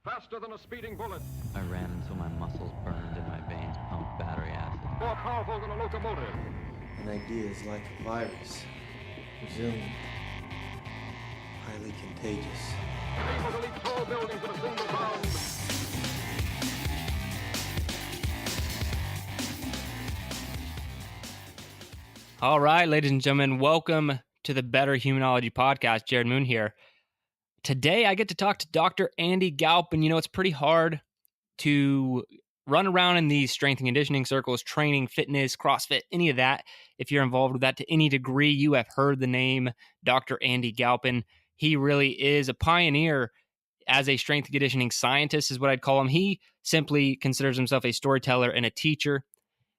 Faster than a speeding bullet. I ran until my muscles burned and my veins pumped battery acid. More powerful than a locomotive. An idea is like a virus. Resilient. Highly contagious. Able to leap tall buildings in a single bound. All right, ladies and gentlemen, welcome to the Better Humanology Podcast. Jared Moon here. Today, I get to talk to Dr. Andy Galpin. You know, it's pretty hard to run around in these strength and conditioning circles, training, fitness, CrossFit, any of that. If you're involved with that to any degree, you have heard the name Dr. Andy Galpin. He really is a pioneer as a strength and conditioning scientist, is what I'd call him. He simply considers himself a storyteller and a teacher.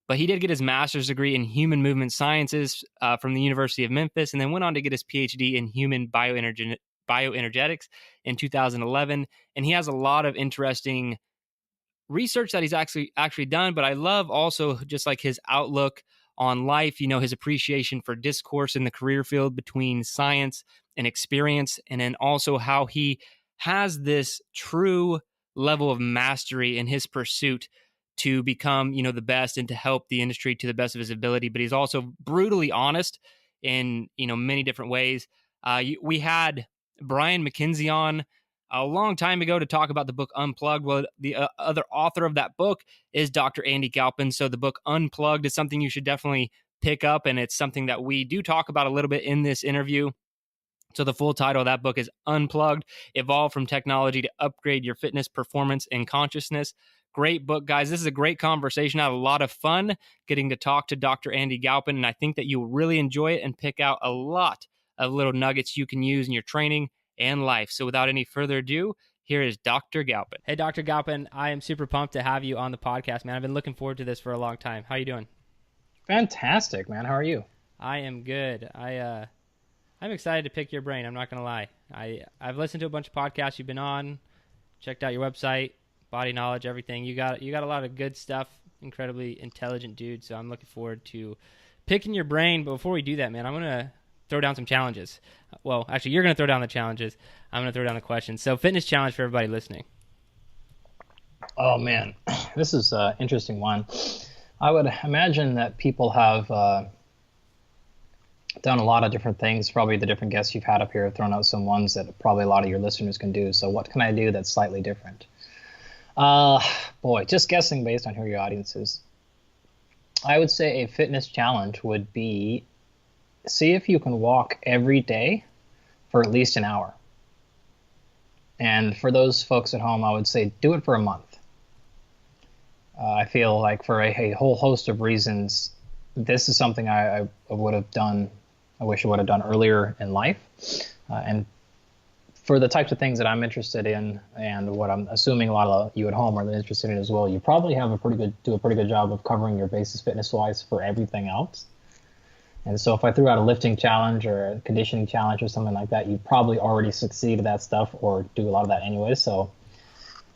But he did get his master's degree in human movement sciences from the University of Memphis, and then went on to get his PhD in human bioenergetics in 2011. And he has a lot of interesting research that he's actually done. But I love also just like his outlook on life, you know, his appreciation for discourse in the career field between science and experience, and then also how he has this true level of mastery in his pursuit to become, you know, the best and to help the industry to the best of his ability. But he's also brutally honest in, you know, many different ways. We had Brian McKenzie on a long time ago to talk about the book Unplugged. Well, the other author of that book is Dr. Andy Galpin. So the book Unplugged is something you should definitely pick up, and it's something that we do talk about a little bit in this interview. So the full title of that book is Unplugged: Evolve from Technology to Upgrade Your Fitness, Performance, and Consciousness. Great book, guys. This is a great conversation. I had a lot of fun getting to talk to Dr. Andy Galpin, and I think that you'll really enjoy it and pick out a lot of little nuggets you can use in your training and life. So without any further ado, here is Dr. Galpin. Hey, Dr. Galpin, I am super pumped to have you on the podcast, man. I've been looking forward to this for a long time. How are you doing? Fantastic, man. How are you? I am good. I'm excited to pick your brain. I'm not going to lie. I've listened to a bunch of podcasts you've been on, checked out your website, body knowledge, everything. You got a lot of good stuff. Incredibly intelligent dude. So I'm looking forward to picking your brain. But before we do that, man, I'm gonna throw down some challenges. Well, actually, you're gonna throw down the challenges. I'm gonna throw down the questions. So fitness challenge for everybody listening. Oh man, this is an interesting one. I would imagine that people have done a lot of different things. Probably the different guests you've had up here have thrown out some ones that probably a lot of your listeners can do. So what can I do that's slightly different? Boy, just guessing based on who your audience is. I would say a fitness challenge would be see if you can walk every day for at least an hour. And for those folks at home, I would say do it for a month. I feel like for a whole host of reasons, this is something I would have done. I wish I would have done earlier in life. And for the types of things that I'm interested in, and what I'm assuming a lot of you at home are interested in as well, you probably have do a pretty good job of covering your bases fitness-wise for everything else. And so if I threw out a lifting challenge or a conditioning challenge or something like that, you probably already succeed at that stuff or do a lot of that anyway. So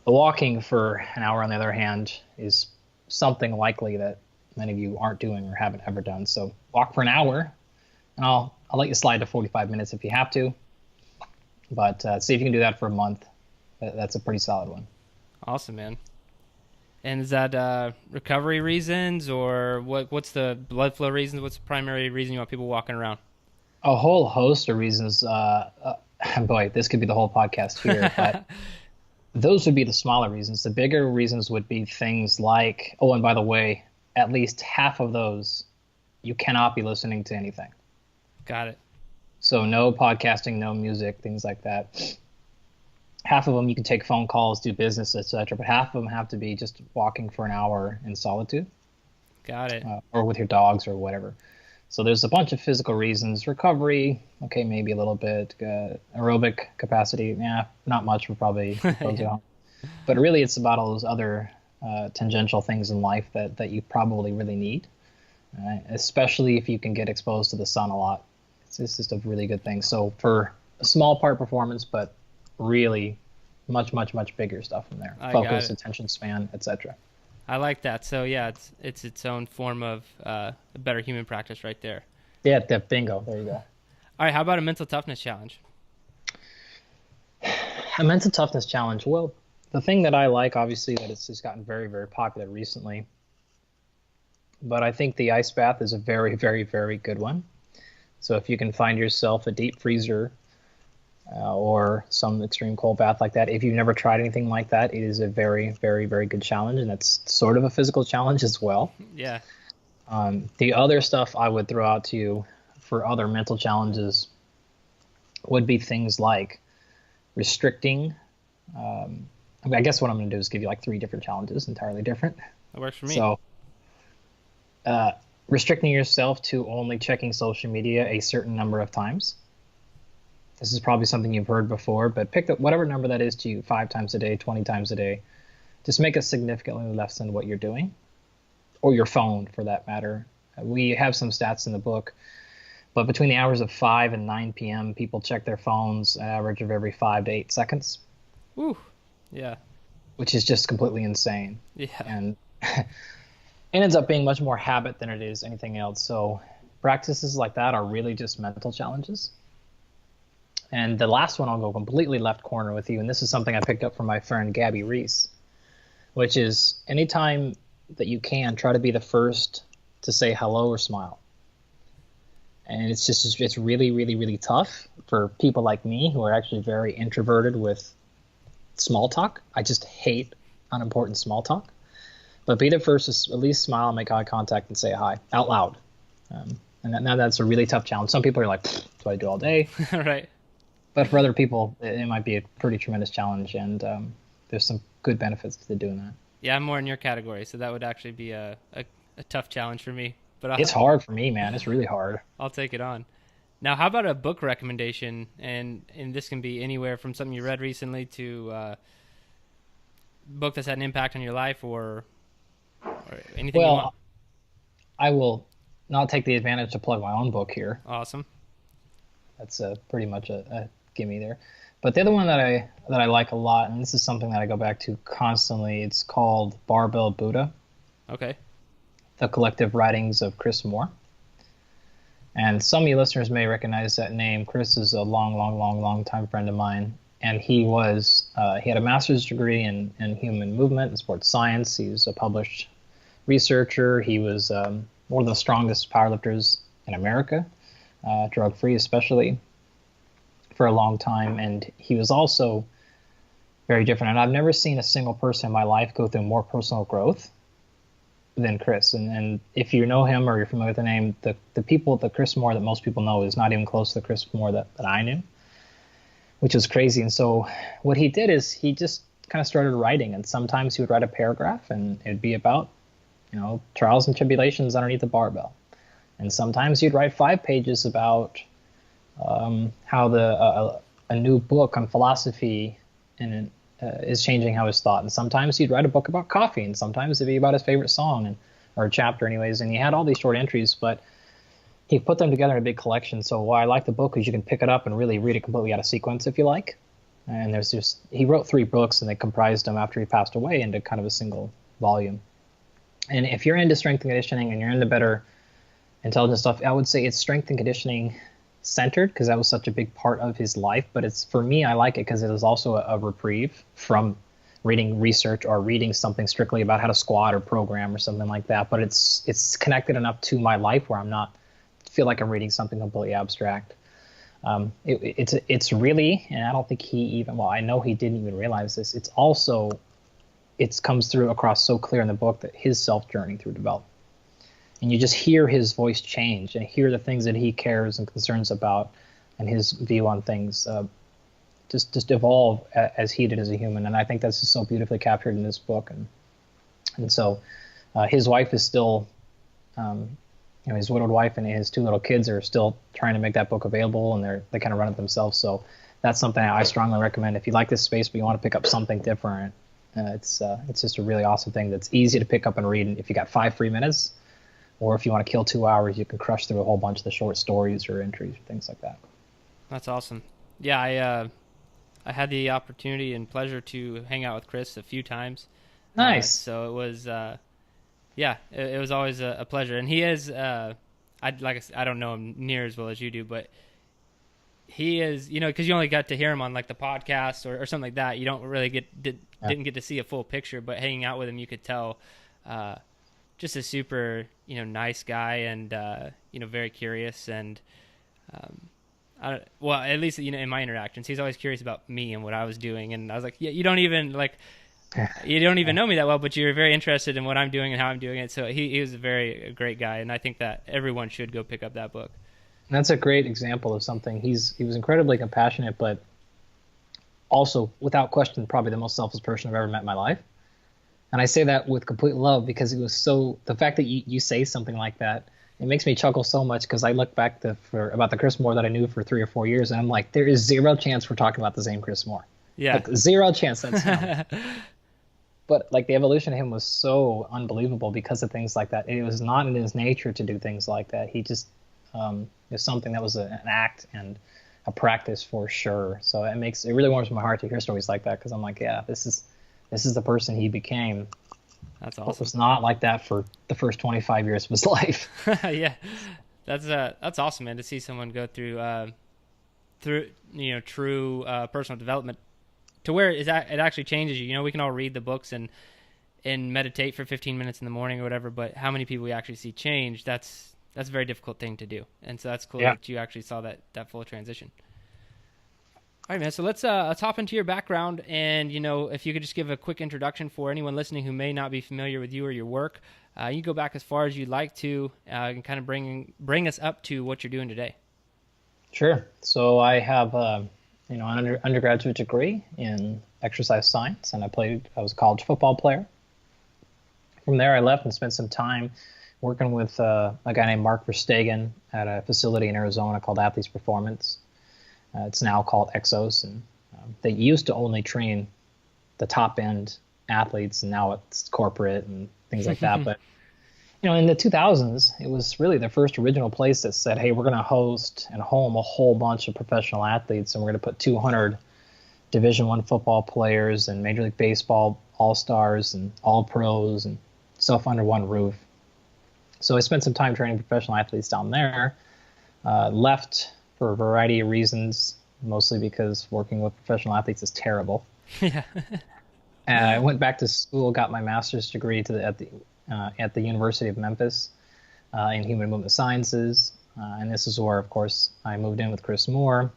the walking for an hour, on the other hand, is something likely that many of you aren't doing or haven't ever done. So walk for an hour, and I'll let you slide to 45 minutes if you have to. But see if you can do that for a month. That's a pretty solid one. Awesome, man. And is that recovery reasons, or what's the blood flow reasons? What's the primary reason you want people walking around? A whole host of reasons. Boy, this could be the whole podcast here. But those would be the smaller reasons. The bigger reasons would be things like, oh, and by the way, at least half of those, you cannot be listening to anything. Got it. So no podcasting, no music, things like that. Half of them you can take phone calls, do business, etc. But half of them have to be just walking for an hour in solitude. Got it. Or with your dogs or whatever. So there's a bunch of physical reasons. Recovery, okay, maybe a little bit. Aerobic capacity, yeah, not much. We'll probably yeah. But really it's about all those other tangential things in life that you probably really need, especially if you can get exposed to the sun a lot. It's just a really good thing. So for a small part performance, but really much bigger stuff from there. Focus, attention span, etc. I like that. So yeah, it's its own form of a better human practice right there. Yeah, bingo. There you go. All right, how about a mental toughness challenge? A mental toughness challenge. Well, the thing that I like, obviously, that it's just gotten very, very popular recently, but I think the ice bath is a very, very, very good one. So if you can find yourself a deep freezer or some extreme cold bath like that, if you've never tried anything like that, it is a very, very, very good challenge, and it's sort of a physical challenge as well. Yeah. The other stuff I would throw out to you for other mental challenges would be things like restricting. I guess what I'm going to do is give you like 3 different challenges, entirely different. That works for me. So, restricting yourself to only checking social media a certain number of times. This is probably something you've heard before, but pick up whatever number that is to you, 5 times a day, 20 times a day. Just make it significantly less than what you're doing, or your phone for that matter. We have some stats in the book, but between the hours of 5 and 9 p.m., people check their phones an average of every 5 to 8 seconds. Woo. Yeah. Which is just completely insane. Yeah. And it ends up being much more habit than it is anything else. So practices like that are really just mental challenges. And the last one, I'll go completely left corner with you. And this is something I picked up from my friend Gabby Reese, which is anytime that you can, try to be the first to say hello or smile. And it's really, really, really tough for people like me who are actually very introverted with small talk. I just hate unimportant small talk. But be the first to at least smile, make eye contact, and say hi out loud. And that's a really tough challenge. Some people are like, that's what I do all day. Right. But for other people, it might be a pretty tremendous challenge, and there's some good benefits to doing that. Yeah, I'm more in your category, so that would actually be a tough challenge for me. But it's hard for me, man. It's really hard. I'll take it on. Now, how about a book recommendation? And this can be anywhere from something you read recently to a book that's had an impact on your life or anything you want. Well, I will not take the advantage to plug my own book here. Awesome. That's pretty much a gimme there. But the other one that I like a lot, and this is something that I go back to constantly, it's called Barbell Buddha. Okay. The Collective Writings of Chris Moore. And some of you listeners may recognize that name. Chris is a long time friend of mine. And he had a master's degree in human movement and sports science. He's a published researcher. He was one of the strongest powerlifters in America, drug-free especially, for a long time. And he was also very different. And I've never seen a single person in my life go through more personal growth than Chris. And if you know him or you're familiar with the name, the Chris Moore that most people know is not even close to the Chris Moore that I knew, which was crazy. And so what he did is he just kind of started writing, and sometimes he would write a paragraph and it'd be about, trials and tribulations underneath the barbell. And sometimes he'd write 5 pages about how a new book on philosophy is changing how he's thought. And sometimes he'd write a book about coffee, and sometimes it'd be about his favorite song or a chapter anyways. And he had all these short entries, but he put them together in a big collection. So why I like the book is you can pick it up and really read it completely out of sequence if you like. And he wrote 3 books, and they comprised them after he passed away into kind of a single volume. And if you're into strength and conditioning and you're into better intelligence stuff, I would say it's strength and conditioning centered, because that was such a big part of his life. But for me, I like it because it is also a reprieve from reading research or reading something strictly about how to squat or program or something like that. But it's connected enough to my life where I'm not feel like I'm reading something completely abstract. It's really, and I don't think I know he didn't even realize this. It comes through across so clear in the book that his self journey through development. And you just hear his voice change and hear the things that he cares and concerns about, and his view on things just evolve as he did as a human. And I think that's just so beautifully captured in this book. And so his wife is still, his widowed wife and his 2 little kids are still trying to make that book available, and they kind of run it themselves. So that's something I strongly recommend. If you like this space but you want to pick up something different, it's just a really awesome thing that's easy to pick up and read. And if you got 5 free minutes, or if you want to kill 2 hours, you can crush through a whole bunch of the short stories or entries or things like that. That's awesome. Yeah, I had the opportunity and pleasure to hang out with Chris a few times. Nice. So it was, it was always a pleasure. And he is, I don't know him near as well as you do, but he is, because you only got to hear him on like the podcast or something like that. You don't really didn't get to see a full picture, but hanging out with him, you could tell, just a super, nice guy and, very curious. And, well, at least, in my interactions, he's always curious about me and what I was doing. And I was like, yeah, you don't even know me that well, but you're very interested in what I'm doing and how I'm doing it. So he was a great guy. And I think that everyone should go pick up that book. And that's a great example of something. He was incredibly compassionate, but also, without question, probably the most selfless person I've ever met in my life. And I say that with complete love because the fact that you say something like that, it makes me chuckle so much because I look back about the Chris Moore that I knew for 3 or 4 years, and I'm like, there is zero chance we're talking about the same Chris Moore. Yeah. Like, zero chance that's him. But like the evolution of him was so unbelievable because of things like that. It was not in his nature to do things like that. He just is something that was an act and a practice for sure. So it really warms my heart to hear stories like that because I'm like, yeah, this is the person he became. That's awesome. It was not like that for the first 25 years of his life. Yeah, that's awesome, man. To see someone go through true personal development to where it actually changes you. We can all read the books and meditate for 15 minutes in the morning or whatever, but how many people we actually see change? That's a very difficult thing to do, and so that's cool that you actually saw that full transition. All right, man. So let's hop into your background, and if you could just give a quick introduction for anyone listening who may not be familiar with you or your work. You can go back as far as you'd like to, and kind of bring us up to what you're doing today. Sure. So I have an undergraduate degree in exercise science, and I was a college football player. From there, I left and spent some time working with a guy named Mark Verstegen at a facility in Arizona called Athletes Performance. It's now called Exos, and they used to only train the top-end athletes, and now it's corporate and things like that. But, in the 2000s, it was really the first original place that said, hey, we're going to host and home a whole bunch of professional athletes, and we're going to put 200 Division I football players and Major League Baseball all-stars and all-pros and stuff under one roof. So I spent some time training professional athletes down there, left for a variety of reasons, mostly because working with professional athletes is terrible. Yeah. And I went back to school, got my master's degree at the University of Memphis in human movement sciences. And this is where, of course, I moved in with Chris Moore.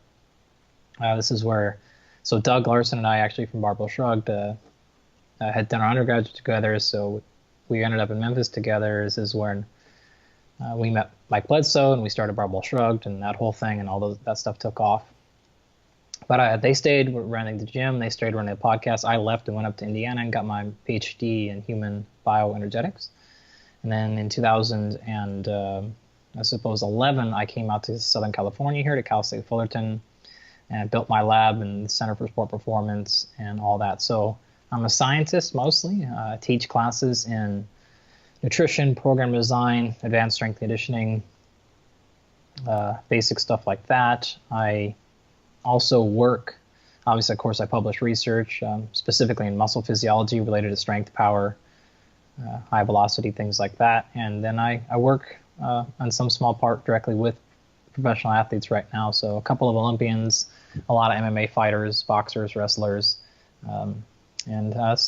So Doug Larson and I, actually from Barbell Shrugged, had done our undergraduate together. So we ended up in Memphis together. This is when we met Mike Bledsoe, and we started Barbell Shrugged, and that whole thing and all that stuff took off. But they stayed running the gym. They stayed running the podcast. I left and went up to Indiana and got my PhD in human bioenergetics. And then in 2011, I came out to Southern California here to Cal State Fullerton and built my lab and Center for Sport Performance and all that. So I'm a scientist mostly. I teach classes in nutrition, program design, advanced strength conditioning, basic stuff like that. I also work, obviously, of course, I publish research, specifically in muscle physiology related to strength, power, high velocity, things like that. And then I work on some small part directly with professional athletes right now. So a couple of Olympians, a lot of MMA fighters, boxers, wrestlers, and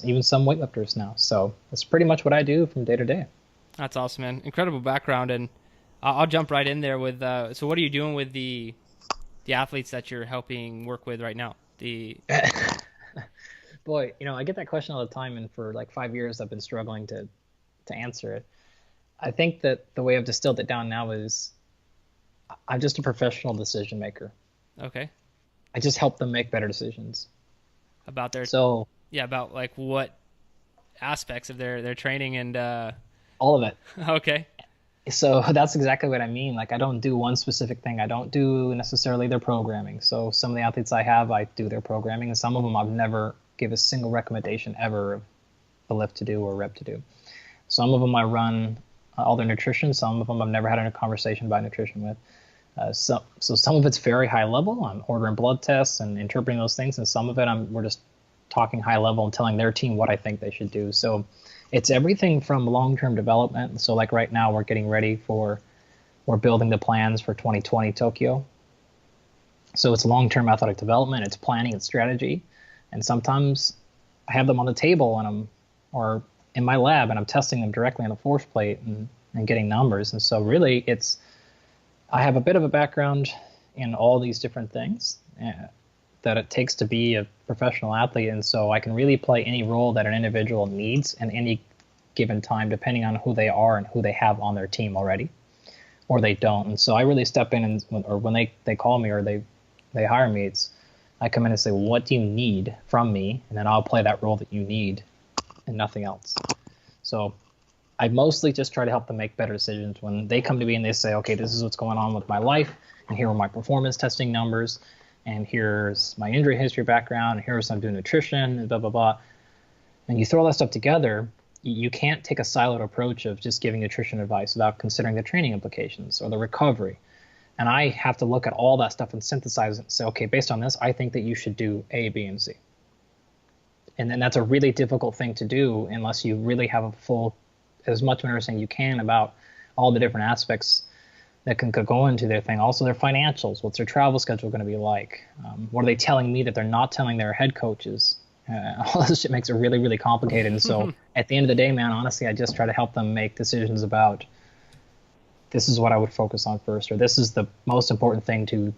even some weightlifters now. So that's pretty much what I do from day to day. That's awesome, man. Incredible background. And I'll jump right in there with, so what are you doing with the athletes that you're helping work with right now? Boy, I get that question all the time, and for like 5 years I've been struggling to answer it. I think that the way I've distilled it down now is I'm just a professional decision maker. Okay. I just help them make better decisions. About their about like what aspects of their training and all of it. Okay. So that's exactly what I mean. Like, I don't do one specific thing. I don't do necessarily their programming. So some of the athletes I have, I do their programming, and some of them I've never give a single recommendation ever of a lift to do or rep to do. Some of them I run all their nutrition. Some of them I've never had a conversation about nutrition with. So some of it's very high level. I'm ordering blood tests and interpreting those things, and some of it we're just talking high level and telling their team what I think they should do. So it's everything from long-term development. So like right now we're building the plans for 2020 Tokyo. So it's long-term athletic development, it's planning, it's strategy. And sometimes I have them on the table or in my lab, and I'm testing them directly on the force plate and getting numbers. And so really I have a bit of a background in all these different things that it takes to be a professional athlete. And so I can really play any role that an individual needs in any given time, depending on who they are and who they have on their team already, or they don't. And so I really step in or when they call me or they hire me, I come in and say, well, what do you need from me? And then I'll play that role that you need and nothing else. So I mostly just try to help them make better decisions. When they come to me and they say, okay, this is what's going on with my life, and here are my performance testing numbers, and here's my injury history background, and here's I'm doing nutrition, and blah, blah, blah. And you throw all that stuff together, you can't take a siloed approach of just giving nutrition advice without considering the training implications or the recovery. And I have to look at all that stuff and synthesize it and say, okay, based on this, I think that you should do A, B, and C. And then that's a really difficult thing to do unless you really have as much of an understanding you can about all the different aspects that can go into their thing. Also, their financials. What's their travel schedule going to be like? What are they telling me that they're not telling their head coaches? All this shit makes it really, really complicated. And so at the end of the day, man, honestly, I just try to help them make decisions about this is what I would focus on first, or this is the most important thing to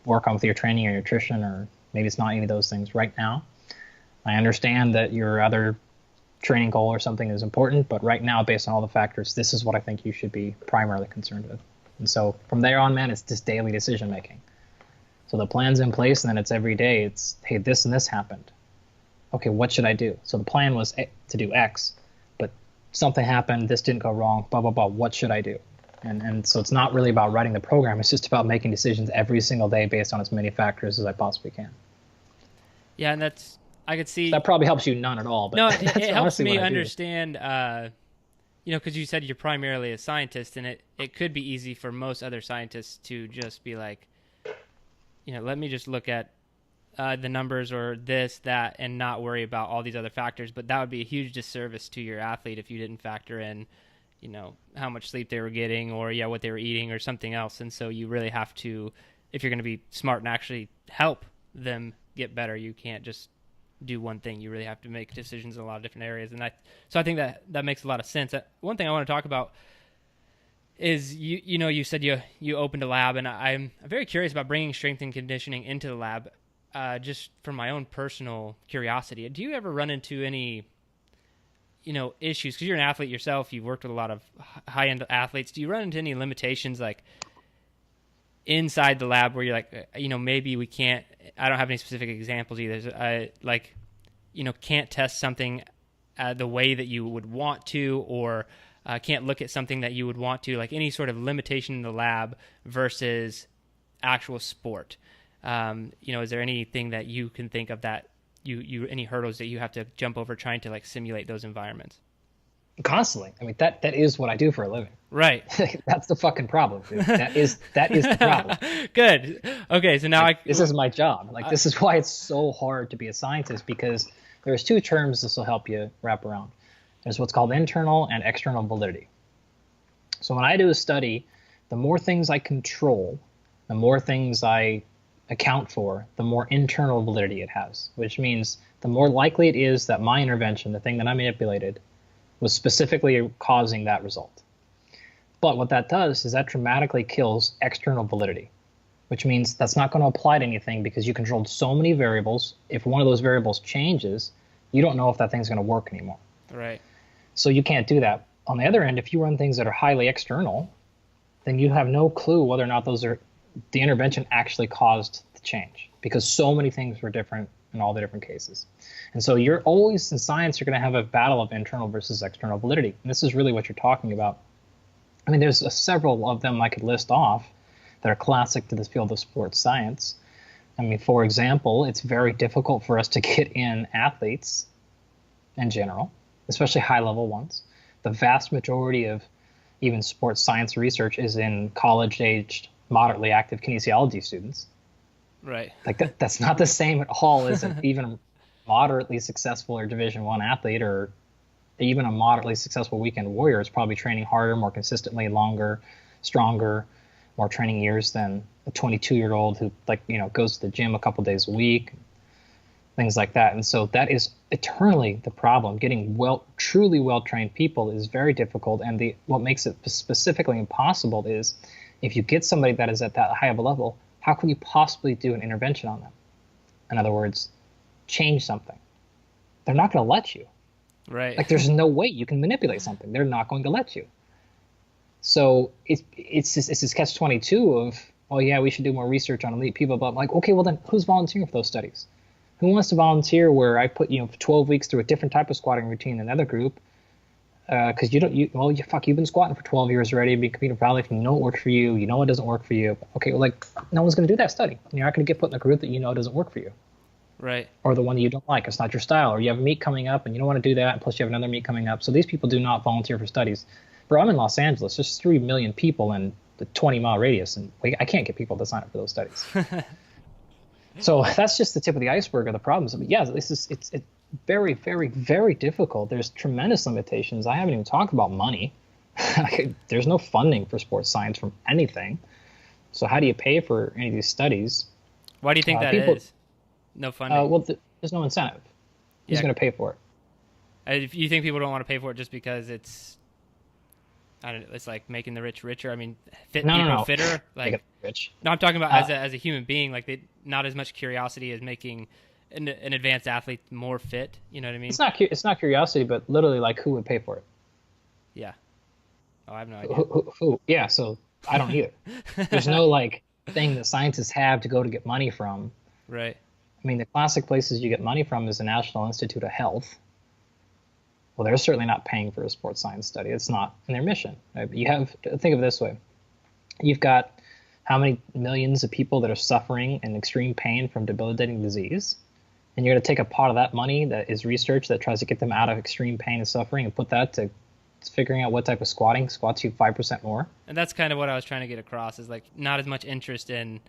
work on with your training or nutrition, or maybe it's not any of those things right now. I understand that your other training goal or something is important, but right now, based on all the factors, this is what I think you should be primarily concerned with. And so from there on, man, it's just daily decision making. So the plan's in place, and then it's every day. It's, hey, this and this happened. Okay, what should I do? So the plan was to do X, but something happened, this didn't go wrong, blah, blah, blah. What should I do? And so it's not really about writing the program. It's just about making decisions every single day based on as many factors as I possibly can. Yeah, and I could see. That probably helps you none at all. But no, it helps me understand, because you said you're primarily a scientist, and it could be easy for most other scientists to just be like, let me just look at the numbers or this, that, and not worry about all these other factors. But that would be a huge disservice to your athlete if you didn't factor in, how much sleep they were getting or, what they were eating or something else. And so you really have to, if you're going to be smart and actually help them get better, you can't just do one thing. You really have to make decisions in a lot of different areas. And so I think that makes a lot of sense. One thing I want to talk about is you said you opened a lab, and I'm very curious about bringing strength and conditioning into the lab, just from my own personal curiosity. Do you ever run into any issues, because you're an athlete yourself, you've worked with a lot of high-end athletes? Do you run into any limitations like inside the lab where you're like, maybe we can't, I don't have any specific examples either, can't test something the way that you would want to, or can't look at something that you would want to, like any sort of limitation in the lab versus actual sport? Is there anything that you can think of that any hurdles that you have to jump over trying to like simulate those environments? Constantly. I mean, that is what I do for a living. Right. That's the fucking problem, dude. That is the problem. Good. Okay, so now this is my job. This is why it's so hard to be a scientist, because there's two terms this will help you wrap around. There's what's called internal and external validity. So when I do a study, the more things I control, the more things I account for, the more internal validity it has, which means the more likely it is that my intervention, the thing that I manipulated, was specifically causing that result. But what that does is that dramatically kills external validity, which means that's not going to apply to anything because you controlled so many variables. If one of those variables changes, you don't know if that thing's going to work anymore. Right. So you can't do that. On the other end, if you run things that are highly external, then you have no clue whether or not the intervention actually caused the change, because so many things were different in all the different cases. And so you're always, in science, you're going to have a battle of internal versus external validity. And this is really what you're talking about. I mean, there's several of them I could list off that are classic to this field of sports science. I mean, for example, it's very difficult for us to get in athletes in general, especially high-level ones. The vast majority of even sports science research is in college-aged, moderately active kinesiology students. Right. Like that's not the same at all as an even moderately successful or Division I athlete, or even a moderately successful weekend warrior is probably training harder, more consistently, longer, stronger, more training years than a 22-year-old who goes to the gym a couple days a week, things like that. And so that is eternally the problem. Getting truly well-trained people is very difficult. And what makes it specifically impossible is if you get somebody that is at that high of a level, how can you possibly do an intervention on them? In other words, change something. They're not going to let you. Right. Like there's no way you can manipulate something. They're not going to let you. So it's this catch-22 of, oh yeah, we should do more research on elite people. But I'm like, okay, well then who's volunteering for those studies? Who wants to volunteer where I put for 12 weeks through a different type of squatting routine than another group? Because you've been squatting for 12 years already, you've been competing for powerlifting, you know it works for you, you know it doesn't work for you. Okay, well, like no one's going to do that study. You're not going to get put in a group that you know doesn't work for you. Right. Or the one that you don't like, it's not your style, or you have a meet coming up and you don't want to do that, and plus you have another meet coming up. So these people do not volunteer for studies. Bro, I'm in Los Angeles. There's 3 million people in the 20-mile radius, and I can't get people to sign up for those studies. So that's just the tip of the iceberg of the problems. But yeah, it's very, very, very difficult. There's tremendous limitations. I haven't even talked about money. There's no funding for sports science from anything. So how do you pay for any of these studies? Why do you think that is? No funding? Well, there's no incentive. Who's going to pay for it? If you think people don't want to pay for it just because it's like making the rich richer. I mean, people fitter. Like rich. No, I'm talking about as a human being. Like not as much curiosity as making an advanced athlete more fit. You know what I mean? It's not curiosity, but literally like who would pay for it? Yeah. Oh, I have no idea. Who? Yeah. So I don't either. There's no like thing that scientists have to go to get money from. Right. I mean, the classic places you get money from is the National Institute of Health. Well, they're certainly not paying for a sports science study. It's not in their mission. You have to think of it this way. You've got how many millions of people that are suffering in extreme pain from debilitating disease, and you're going to take a pot of that money that is research that tries to get them out of extreme pain and suffering and put that to figuring out what type of squats you 5% more. And that's kind of what I was trying to get across is like not as much interest in.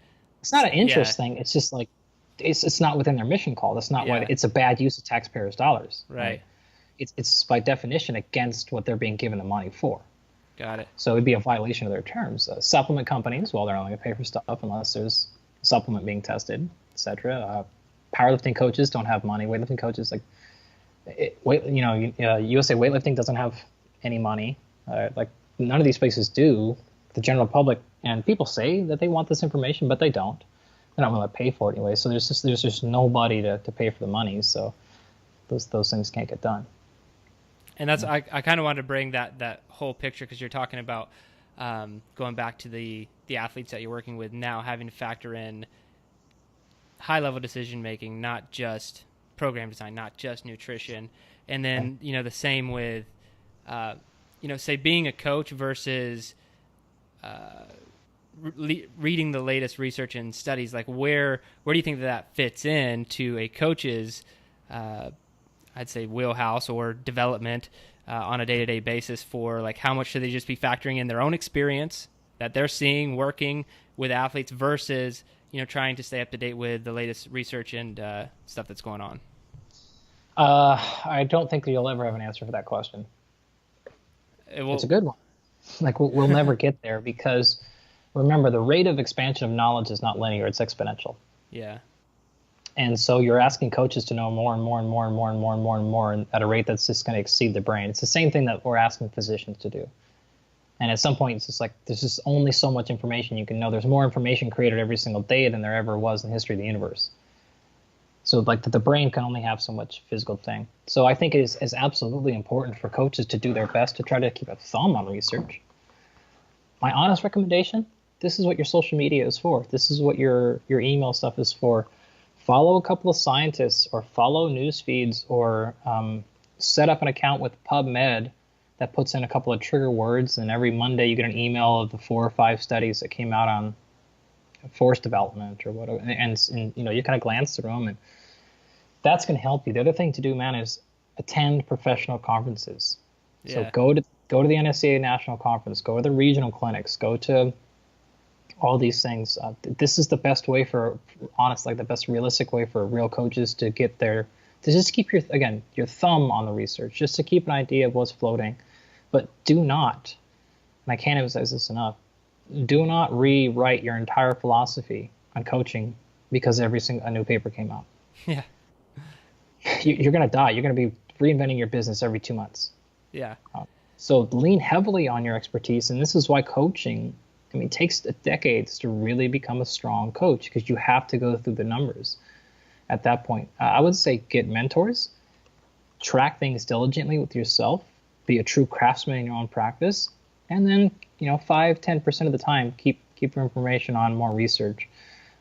It's not an interest thing. It's just like it's not within their mission call. That's not why it's a bad use of taxpayers' dollars. Right. It's by definition against what they're being given the money for. Got it. So it'd be a violation of their terms. Supplement companies, well, they're only going to pay for stuff unless there's a supplement being tested, etc. Powerlifting coaches don't have money. Weightlifting coaches, USA Weightlifting doesn't have any money. Like none of these places do. The general public and people say that they want this information, but they don't. They're not willing to pay for it anyway. So there's just nobody to pay for the money. So those things can't get done. And that's I kind of wanted to bring that whole picture because you're talking about going back to the athletes that you're working with now, having to factor in high level decision making, not just program design, not just nutrition, and then the same with say being a coach versus reading the latest research and studies. Like where do you think that fits in to a coach's I'd say wheelhouse or development on a day-to-day basis for like how much should they just be factoring in their own experience that they're seeing working with athletes versus trying to stay up to date with the latest research and stuff that's going on? I don't think you'll ever have an answer for that question. It's a good one. Like we'll never get there because remember the rate of expansion of knowledge is not linear, it's exponential. Yeah. And so you're asking coaches to know more and more and more and more and more and more and more at a rate that's just going to exceed the brain. It's the same thing that we're asking physicians to do. And at some point, it's just like there's just only so much information you can know. There's more information created every single day than there ever was in the history of the universe. So like the brain can only have so much physical thing. So I think it is absolutely important for coaches to do their best to try to keep a thumb on research. My honest recommendation, this is what your social media is for. This is what your email stuff is for. Follow a couple of scientists or follow news feeds or set up an account with PubMed that puts in a couple of trigger words, and every Monday you get an email of the 4 or 5 studies that came out on force development or whatever, and you kind of glance through them, and that's going to help you. The other thing to do, man, is attend professional conferences. Yeah. So go to the NSCA National Conference, go to the regional clinics, go to all these things. This is the best way the best realistic way for real coaches to get to just keep your thumb on the research, just to keep an idea of what's floating. But do not, and I can't emphasize this enough, do not rewrite your entire philosophy on coaching because a new paper came out. Yeah. You're going to die. You're going to be reinventing your business every 2 months. Yeah. So lean heavily on your expertise. And this is why coaching, I mean, takes decades to really become a strong coach, because you have to go through the numbers at that point. I would say get mentors, track things diligently with yourself, be a true craftsman in your own practice, and then, 5-10% of the time, keep your information on more research.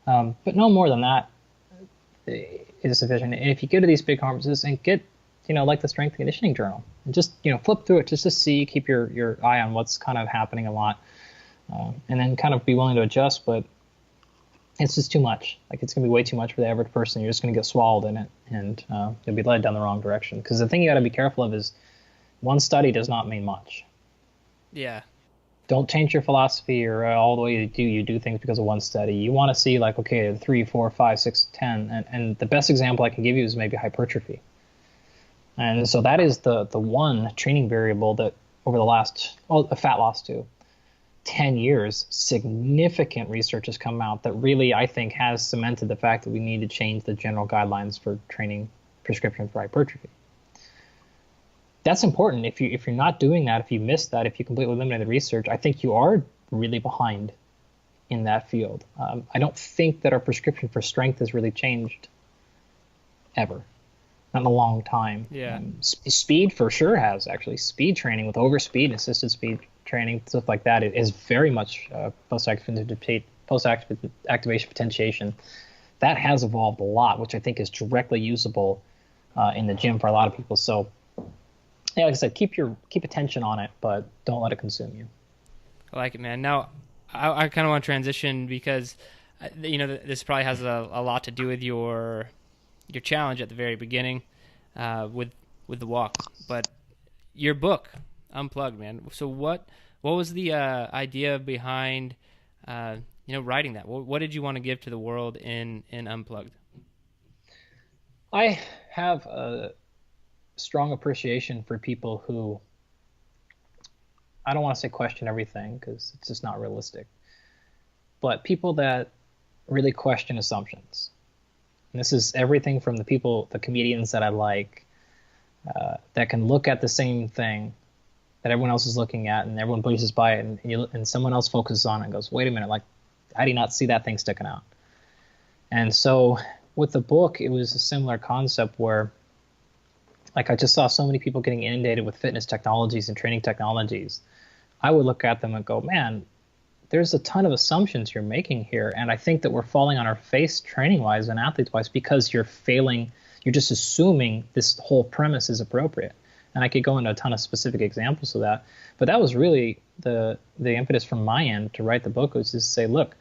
But no more than that is sufficient. And if you go to these big conferences and get, like the strength and conditioning journal, and just, flip through it just to see, keep your eye on what's kind of happening a lot, and then kind of be willing to adjust. But it's just too much. Like, it's going to be way too much for the average person. You're just going to get swallowed in it, and you'll be led down the wrong direction. Because the thing you got to be careful of is one study does not mean much. Yeah. Don't change your philosophy or all the way you do things because of one study. You want to see, like, okay, 3, 4, 5, 6, 10. And the best example I can give you is maybe hypertrophy. And so that is the one training variable that over the last, fat loss too, 10 years, significant research has come out that really, I think, has cemented the fact that we need to change the general guidelines for training prescription for hypertrophy. That's important. If you're not doing that, if you miss that, if you completely eliminate the research, I think you are really behind in that field. I don't think that our prescription for strength has really changed ever. Not in a long time. Yeah. Speed for sure has, actually. Speed training with overspeed, assisted speed training, stuff like that, it is very much post-activation potentiation. That has evolved a lot, which I think is directly usable in the gym for a lot of people. So, yeah, like I said, keep attention on it, but don't let it consume you. I like it, man. Now, I kind of want to transition because, this probably has a lot to do with your challenge at the very beginning with the walk. But your book, Unplugged, man. So what was the idea behind writing that? What did you want to give to the world in Unplugged? I have a strong appreciation for people who, I don't want to say question everything because it's just not realistic, but people that really question assumptions. And this is everything from the comedians that I like, that can look at the same thing that everyone else is looking at, and everyone pushes by it, and someone else focuses on it and goes, wait a minute, like, I did not see that thing sticking out. And so with the book, it was a similar concept where, like, I just saw so many people getting inundated with fitness technologies and training technologies. I would look at them and go, man, there's a ton of assumptions you're making here. And I think that we're falling on our face training-wise and athlete-wise because you're just assuming this whole premise is appropriate. And I could go into a ton of specific examples of that. But that was really the impetus from my end to write the book, was just to say, look,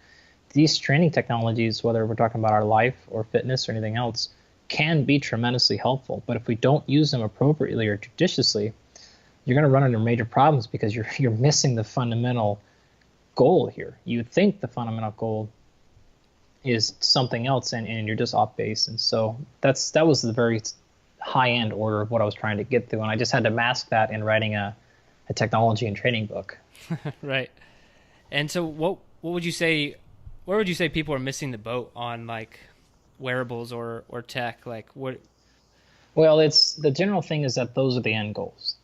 these training technologies, whether we're talking about our life or fitness or anything else, can be tremendously helpful. But if we don't use them appropriately or judiciously, you're going to run into major problems because you're missing the fundamental goal here. You would think the fundamental goal is something else, and you're just off base. And so that was the very high-end order of what I was trying to get through, and I just had to mask that in writing a technology and training book. Right. And so what would you say, where would you say people are missing the boat on, like, wearables or tech? Like, what? Well, it's the general thing is that those are the end goals,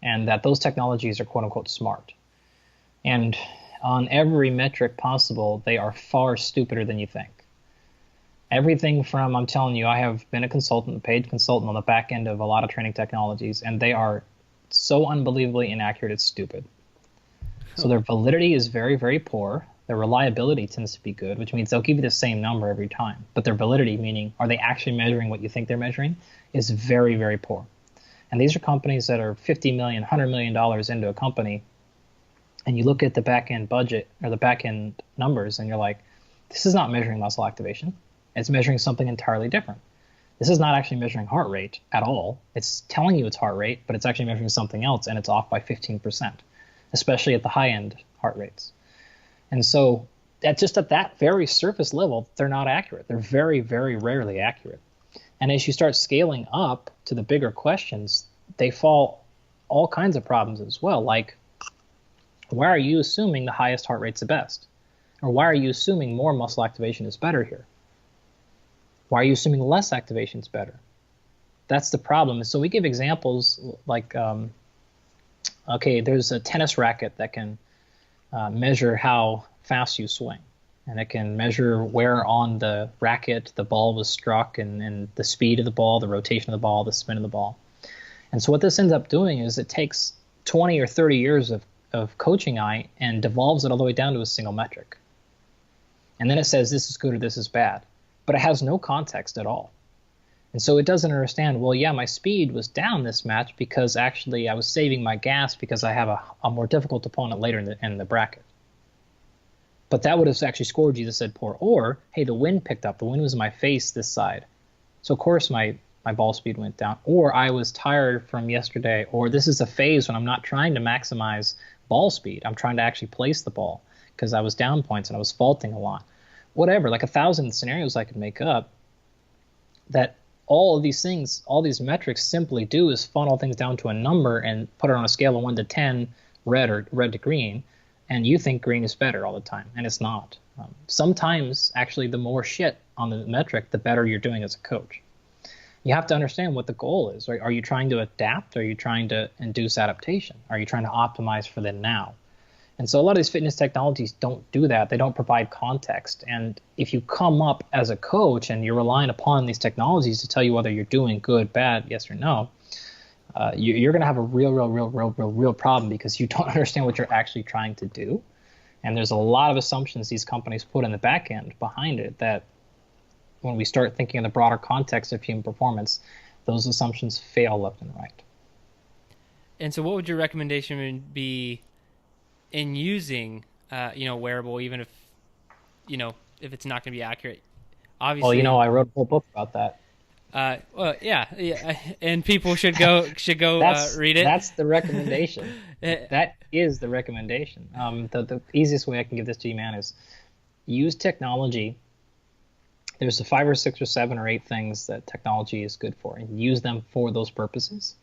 and that those technologies are quote-unquote smart. And on every metric possible, they are far stupider than you think. Everything from, I'm telling you, I have been a consultant, a paid consultant on the back end of a lot of training technologies, and they are so unbelievably inaccurate, it's stupid. So their validity is very, very poor. Their reliability tends to be good, which means they'll give you the same number every time. But their validity, meaning are they actually measuring what you think they're measuring, is very, very poor. And these are companies that are $50 million, $100 million into a company, and you look at the back-end budget or the back-end numbers, and you're like, this is not measuring muscle activation. It's measuring something entirely different. This is not actually measuring heart rate at all. It's telling you it's heart rate, but it's actually measuring something else, and it's off by 15%, especially at the high-end heart rates. And so at that very surface level, they're not accurate. They're very, very rarely accurate. And as you start scaling up to the bigger questions, they fall all kinds of problems as well. Like, Why are you assuming the highest heart rate's the best? Or why are you assuming more muscle activation is better here? Why are you assuming less activation is better? That's the problem. So we give examples like, okay, there's a tennis racket that can measure how fast you swing. And it can measure where on the racket the ball was struck and the speed of the ball, the rotation of the ball, the spin of the ball. And so what this ends up doing is it takes 20 or 30 years of coaching eye and devolves it all the way down to a single metric. And then it says this is good or this is bad. But it has no context at all. And so it doesn't understand, well, yeah, my speed was down this match because actually I was saving my gas because I have a more difficult opponent later in the bracket. But that would have actually scored you that said poor. Or, hey, the wind picked up. The wind was in my face this side. So, of course, my ball speed went down. Or I was tired from yesterday. Or this is a phase when I'm not trying to maximize ball speed. I'm trying to actually place the ball because I was down points and I was faulting a lot. Whatever, like 1,000 scenarios I could make up that all of these things, all these metrics simply do is funnel things down to a number and put it on a scale of 1 to 10, red to green. And you think green is better all the time, and it's not. Sometimes, actually, the more shit on the metric, the better you're doing as a coach. You have to understand what the goal is. Right? Are you trying to adapt? Are you trying to induce adaptation? Are you trying to optimize for the now? And so a lot of these fitness technologies don't do that. They don't provide context. And if you come up as a coach and you're relying upon these technologies to tell you whether you're doing good, bad, yes or no, you're going to have a real problem because you don't understand what you're actually trying to do. And there's a lot of assumptions these companies put in the back end behind it that when we start thinking in the broader context of human performance, those assumptions fail left and right. And so what would your recommendation be in using, wearable, even if, if it's not going to be accurate? Obviously. Well, I wrote a whole book about that. Well, yeah, and people should go read it. That's the recommendation. That is the recommendation. The easiest way I can give this to you, man, is use technology. There's 5 or 6 or 7 or 8 things that technology is good for, and use them for those purposes.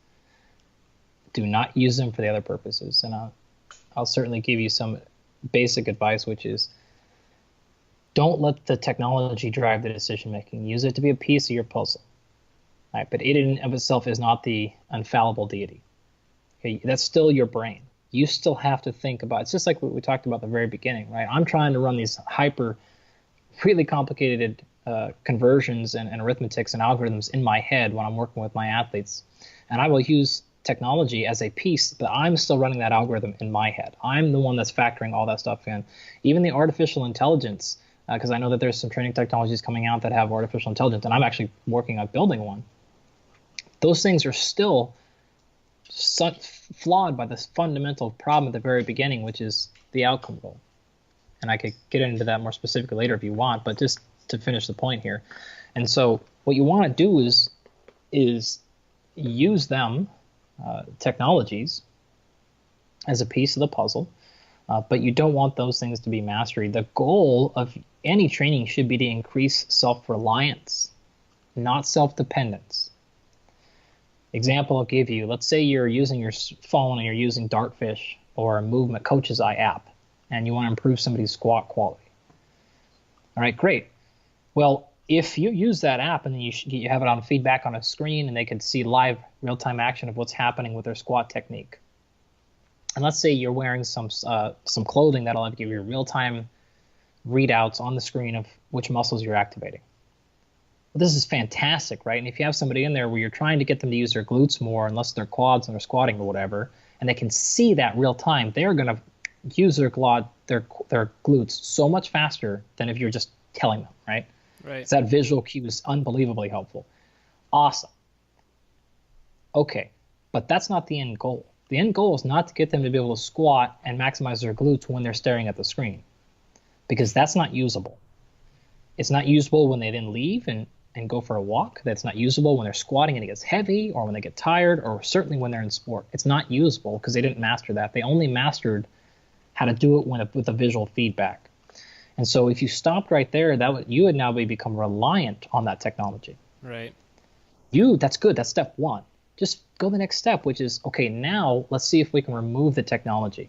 Do not use them for the other purposes. And I'll certainly give you some basic advice, which is don't let the technology drive the decision making. Use it to be a piece of your puzzle. Right, but it in and of itself is not the infallible deity. Okay, that's still your brain. You still have to think about. It's just like what we talked about at the very beginning, right? I'm trying to run these really complicated conversions and arithmetics and algorithms in my head when I'm working with my athletes, and I will use technology as a piece, but I'm still running that algorithm in my head. I'm the one that's factoring all that stuff in. Even the artificial intelligence, because I know that there's some training technologies coming out that have artificial intelligence, and I'm actually working on building one. Those things are still flawed by this fundamental problem at the very beginning, which is the outcome goal. And I could get into that more specifically later if you want, but just to finish the point here. And so what you want to do is use them, technologies, as a piece of the puzzle, but you don't want those things to be mastery. The goal of any training should be to increase self-reliance, not self-dependence. Example I'll give you, let's say you're using your phone and you're using Dartfish or a Movement Coach's Eye app, and you want to improve somebody's squat quality. All right, great. Well, if you use that app and you have it on feedback on a screen and they can see live real-time action of what's happening with their squat technique, and let's say you're wearing some clothing that'll give you real-time readouts on the screen of which muscles you're activating. Well, this is fantastic, right? And if you have somebody in there where you're trying to get them to use their glutes more, unless they're quads and they're squatting or whatever, and they can see that real time, they're going to use their glutes so much faster than if you're just telling them, right? Right. So that visual cue is unbelievably helpful. Awesome. Okay, but that's not the end goal. The end goal is not to get them to be able to squat and maximize their glutes when they're staring at the screen, because that's not usable. It's not usable when they then leave and go for a walk. That's not usable when they're squatting and it gets heavy, or when they get tired, or certainly when they're in sport. It's not usable because they didn't master that. They only mastered how to do it with a visual feedback. And so if you stopped right there, you would now become reliant on that technology. Right. That's good. That's step one. Just go the next step, which is, okay, now let's see if we can remove the technology.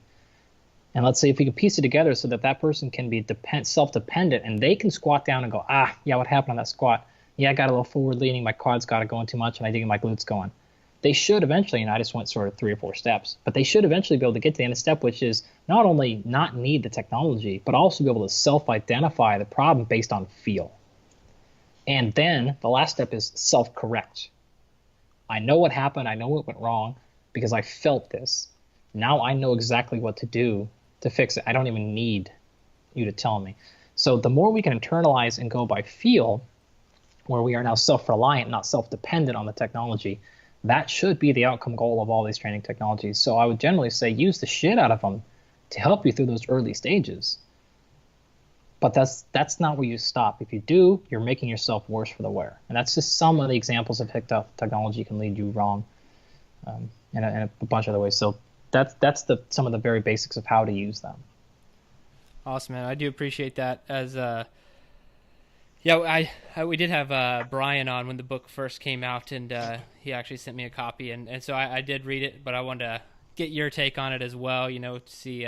And let's say if we can piece it together so that that person can be self-dependent and they can squat down and go, yeah, what happened on that squat? Yeah, I got a little forward leaning, my quads got it going too much, and I didn't get my glutes going. They should eventually, and I just went sort of 3 or 4 steps, but they should eventually be able to get to the end of step, which is not only not need the technology, but also be able to self-identify the problem based on feel. And then the last step is self-correct. I know what happened. I know what went wrong because I felt this. Now I know exactly what to do to fix it. I don't even need you to tell me. So the more we can internalize and go by feel, where we are now self-reliant, not self-dependent on the technology, that should be the outcome goal of all these training technologies. So I would generally say use the shit out of them to help you through those early stages. But that's not where you stop. If you do, you're making yourself worse for the wear. And that's just some of the examples of how technology can lead you wrong, and a bunch of other ways. So that's some of the very basics of how to use them. Awesome, man. I do appreciate that. As we did have Brian on when the book first came out, and he actually sent me a copy, and so I did read it, but I wanted to get your take on it as well, to see.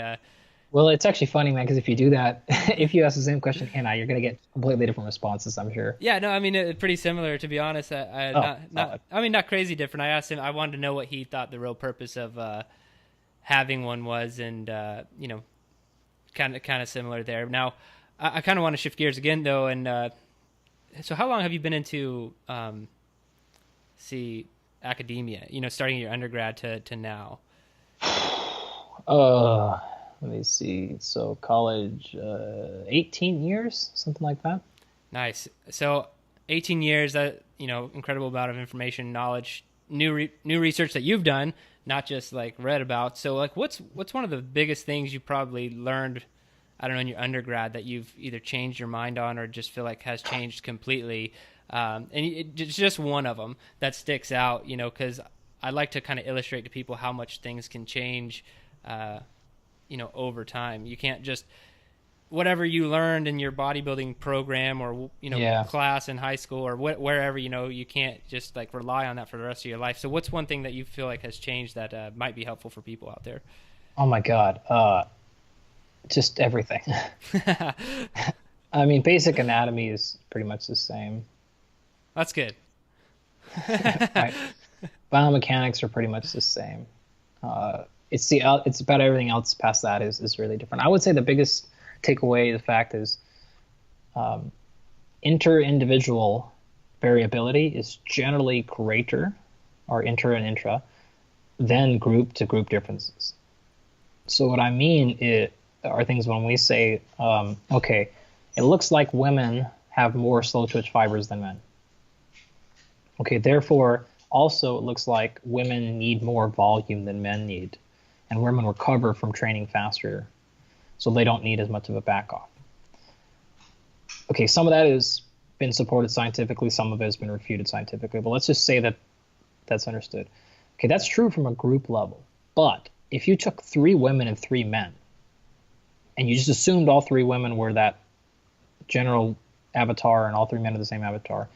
Well, it's actually funny, man, because if you do that, if you ask the same question, you're going to get completely different responses, I'm sure. Yeah, no, I mean, it's pretty similar, to be honest. Not crazy different. I asked him, I wanted to know what he thought the real purpose of having one was, and, kind of similar there. Now, I kind of want to shift gears again, though, and so how long have you been into, academia, starting your undergrad to now? Let me see. So college, 18 years, something like that. Nice. So 18 years, that, incredible amount of information, knowledge, new research that you've done, not just like read about. So like, what's one of the biggest things you probably learned, I don't know, in your undergrad that you've either changed your mind on or just feel like has changed completely? And it's just one of them that sticks out, because I like to kind of illustrate to people how much things can change, over time. You can't just, whatever you learned in your bodybuilding program or, class in high school or wherever, you can't just like rely on that for the rest of your life. So what's one thing that you feel like has changed that might be helpful for people out there? Oh my God. Just everything. I mean, basic anatomy is pretty much the same. That's good. Right. Biomechanics are pretty much the same. It's about everything else past that is really different. I would say the biggest takeaway, the fact is, inter-individual variability is generally greater, or inter and intra, than group-to-group differences. So what I mean are things when we say, okay, it looks like women have more slow twitch fibers than men. Okay, therefore, also it looks like women need more volume than men need, and women recover from training faster, so they don't need as much of a back off. Okay, some of that has been supported scientifically, some of it has been refuted scientifically, but let's just say that that's understood. Okay, that's true from a group level, but if you took 3 women and 3 men, and you just assumed all 3 women were that general avatar and all 3 men are the same avatar,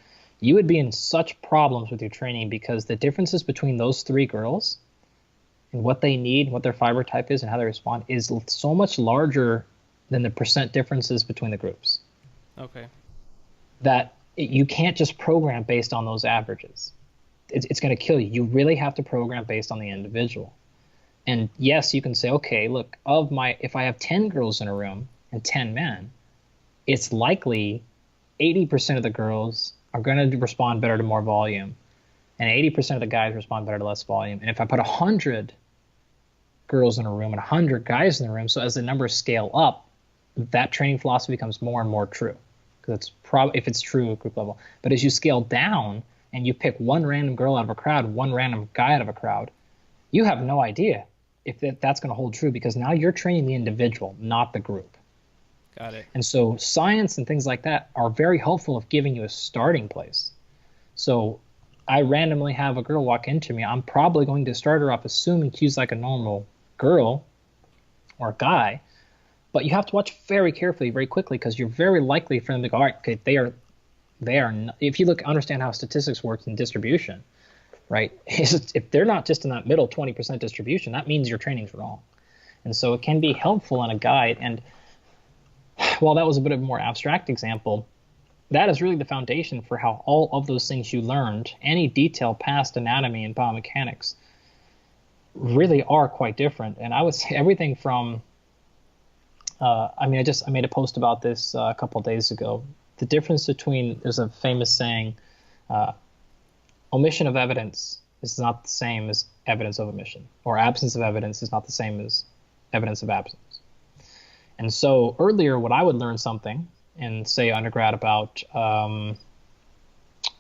you would be in such problems with your training because the differences between those 3 girls and what they need, what their fiber type is, and how they respond is so much larger than the percent differences between the groups. Okay. That you can't just program based on those averages. It's going to kill you. You really have to program based on the individual. And yes, you can say, okay, look, if I have 10 girls in a room and 10 men, it's likely 80% of the girls are going to respond better to more volume, and 80% of the guys respond better to less volume. And if I put 100 girls in a room and 100 guys in the room, so as the numbers scale up, that training philosophy becomes more and more true, because if it's true at group level. But as you scale down and you pick one random girl out of a crowd, one random guy out of a crowd, you have no idea if that's going to hold true, because now you're training the individual, not the group. Got it. And so science and things like that are very helpful of giving you a starting place. So I randomly have a girl walk into me, I'm probably going to start her off assuming she's like a normal girl or guy, but you have to watch very carefully, very quickly, because you're very likely for them to go, all right, okay, they are if you understand how statistics works in distribution, right? If they're not just in that middle 20% distribution, that means your training's wrong. And so it can be helpful in a guide. And while that was a bit of a more abstract example, that is really the foundation for how all of those things you learned, any detail past anatomy and biomechanics, really are quite different. And I would say everything from, I made a post about this a couple of days ago. The difference between, there's a famous saying, omission of evidence is not the same as evidence of omission, or absence of evidence is not the same as evidence of absence. And so earlier, when I would learn something in, say, undergrad about a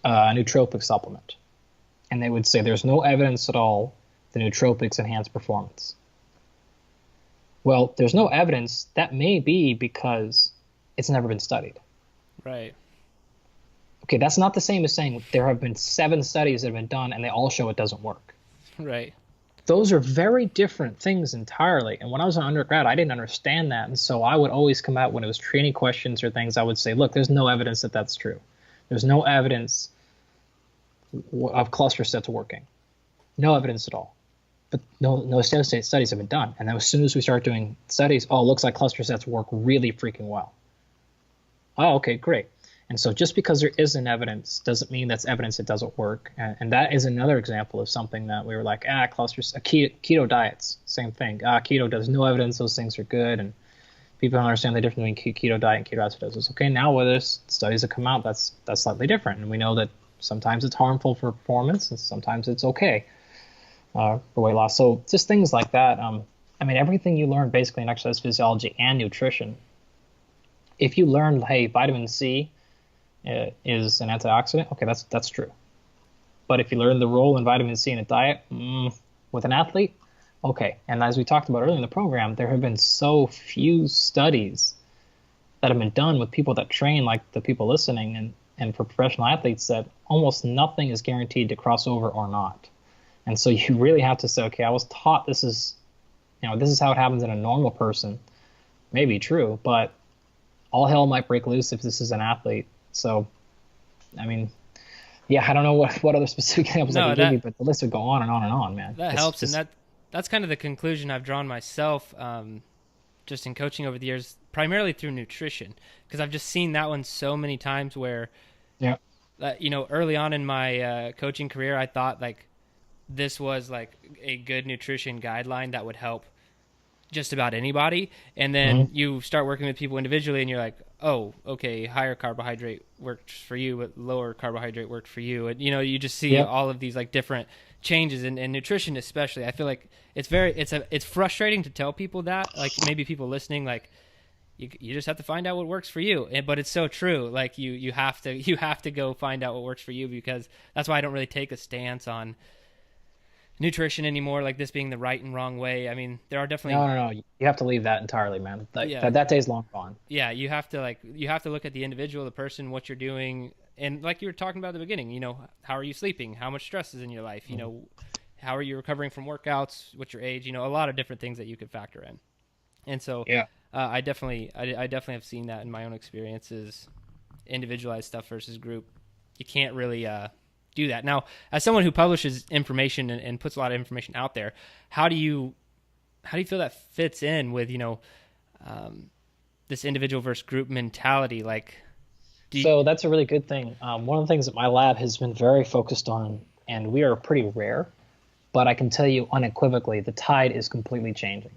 nootropic supplement, and they would say there's no evidence at all the nootropics enhance performance. Well, there's no evidence. That may be because it's never been studied. Right. Okay, that's not the same as saying there have been 7 studies that have been done and they all show it doesn't work. Right. Those are very different things entirely. And when I was an undergrad, I didn't understand that. And so I would always come out when it was training questions or things, I would say, look, there's no evidence that that's true. There's no evidence of cluster sets working. No evidence at all. But no studies have been done. And then as soon as we start doing studies, it looks like cluster sets work really freaking well. Oh, okay, great. And so just because there isn't evidence doesn't mean that's evidence it doesn't work. And that is another example of something that we were like, clusters, keto diets, same thing. Keto does no evidence those things are good. And people don't understand the difference between keto diet and ketoacidosis. Okay, now whether there's studies that come out, that's slightly different. And we know that sometimes it's harmful for performance and sometimes it's okay for weight loss. So just things like that. Everything you learn basically in exercise physiology and nutrition, if you learned, hey, vitamin C is an antioxidant, okay, that's true. But if you learn the role in vitamin C in a diet with an athlete, okay. And as we talked about earlier in the program, there have been so few studies that have been done with people that train, like the people listening, and for professional athletes, that almost nothing is guaranteed to cross over or not. And so you really have to say, okay, I was taught this is how it happens in a normal person. Maybe true, but all hell might break loose if this is an athlete. So, I don't know what other specific examples I can give you, but the list would go on and on and on, man. That helps, and that's kind of the conclusion I've drawn myself, just in coaching over the years, primarily through nutrition, because I've just seen that one so many times where, early on in my coaching career, I thought like this was like a good nutrition guideline that would help just about anybody. And then you start working with people individually and you're like, oh, okay, higher carbohydrate worked for you, but lower carbohydrate worked for you. And, you just see all of these like different changes in nutrition, especially. I feel like it's frustrating to tell people that, like maybe people listening, like you just have to find out what works for you. But it's so true. Like you have to go find out what works for you, because that's why I don't really take a stance on nutrition anymore, like this being the right and wrong way. I mean, there are definitely no. You have to leave that entirely, man. That day's long gone. Yeah, you have to look at the individual, the person, what you're doing, and like you were talking about at the beginning. How are you sleeping? How much stress is in your life? How are you recovering from workouts? What's your age? A lot of different things that you could factor in. And so, I definitely have seen that in my own experiences. Individualized stuff versus group. You can't really do that. Now, as someone who publishes information and puts a lot of information out there, how do you feel that fits in with this individual versus group mentality? So that's a really good thing. One of the things that my lab has been very focused on, and we are pretty rare, but I can tell you unequivocally, the tide is completely changing.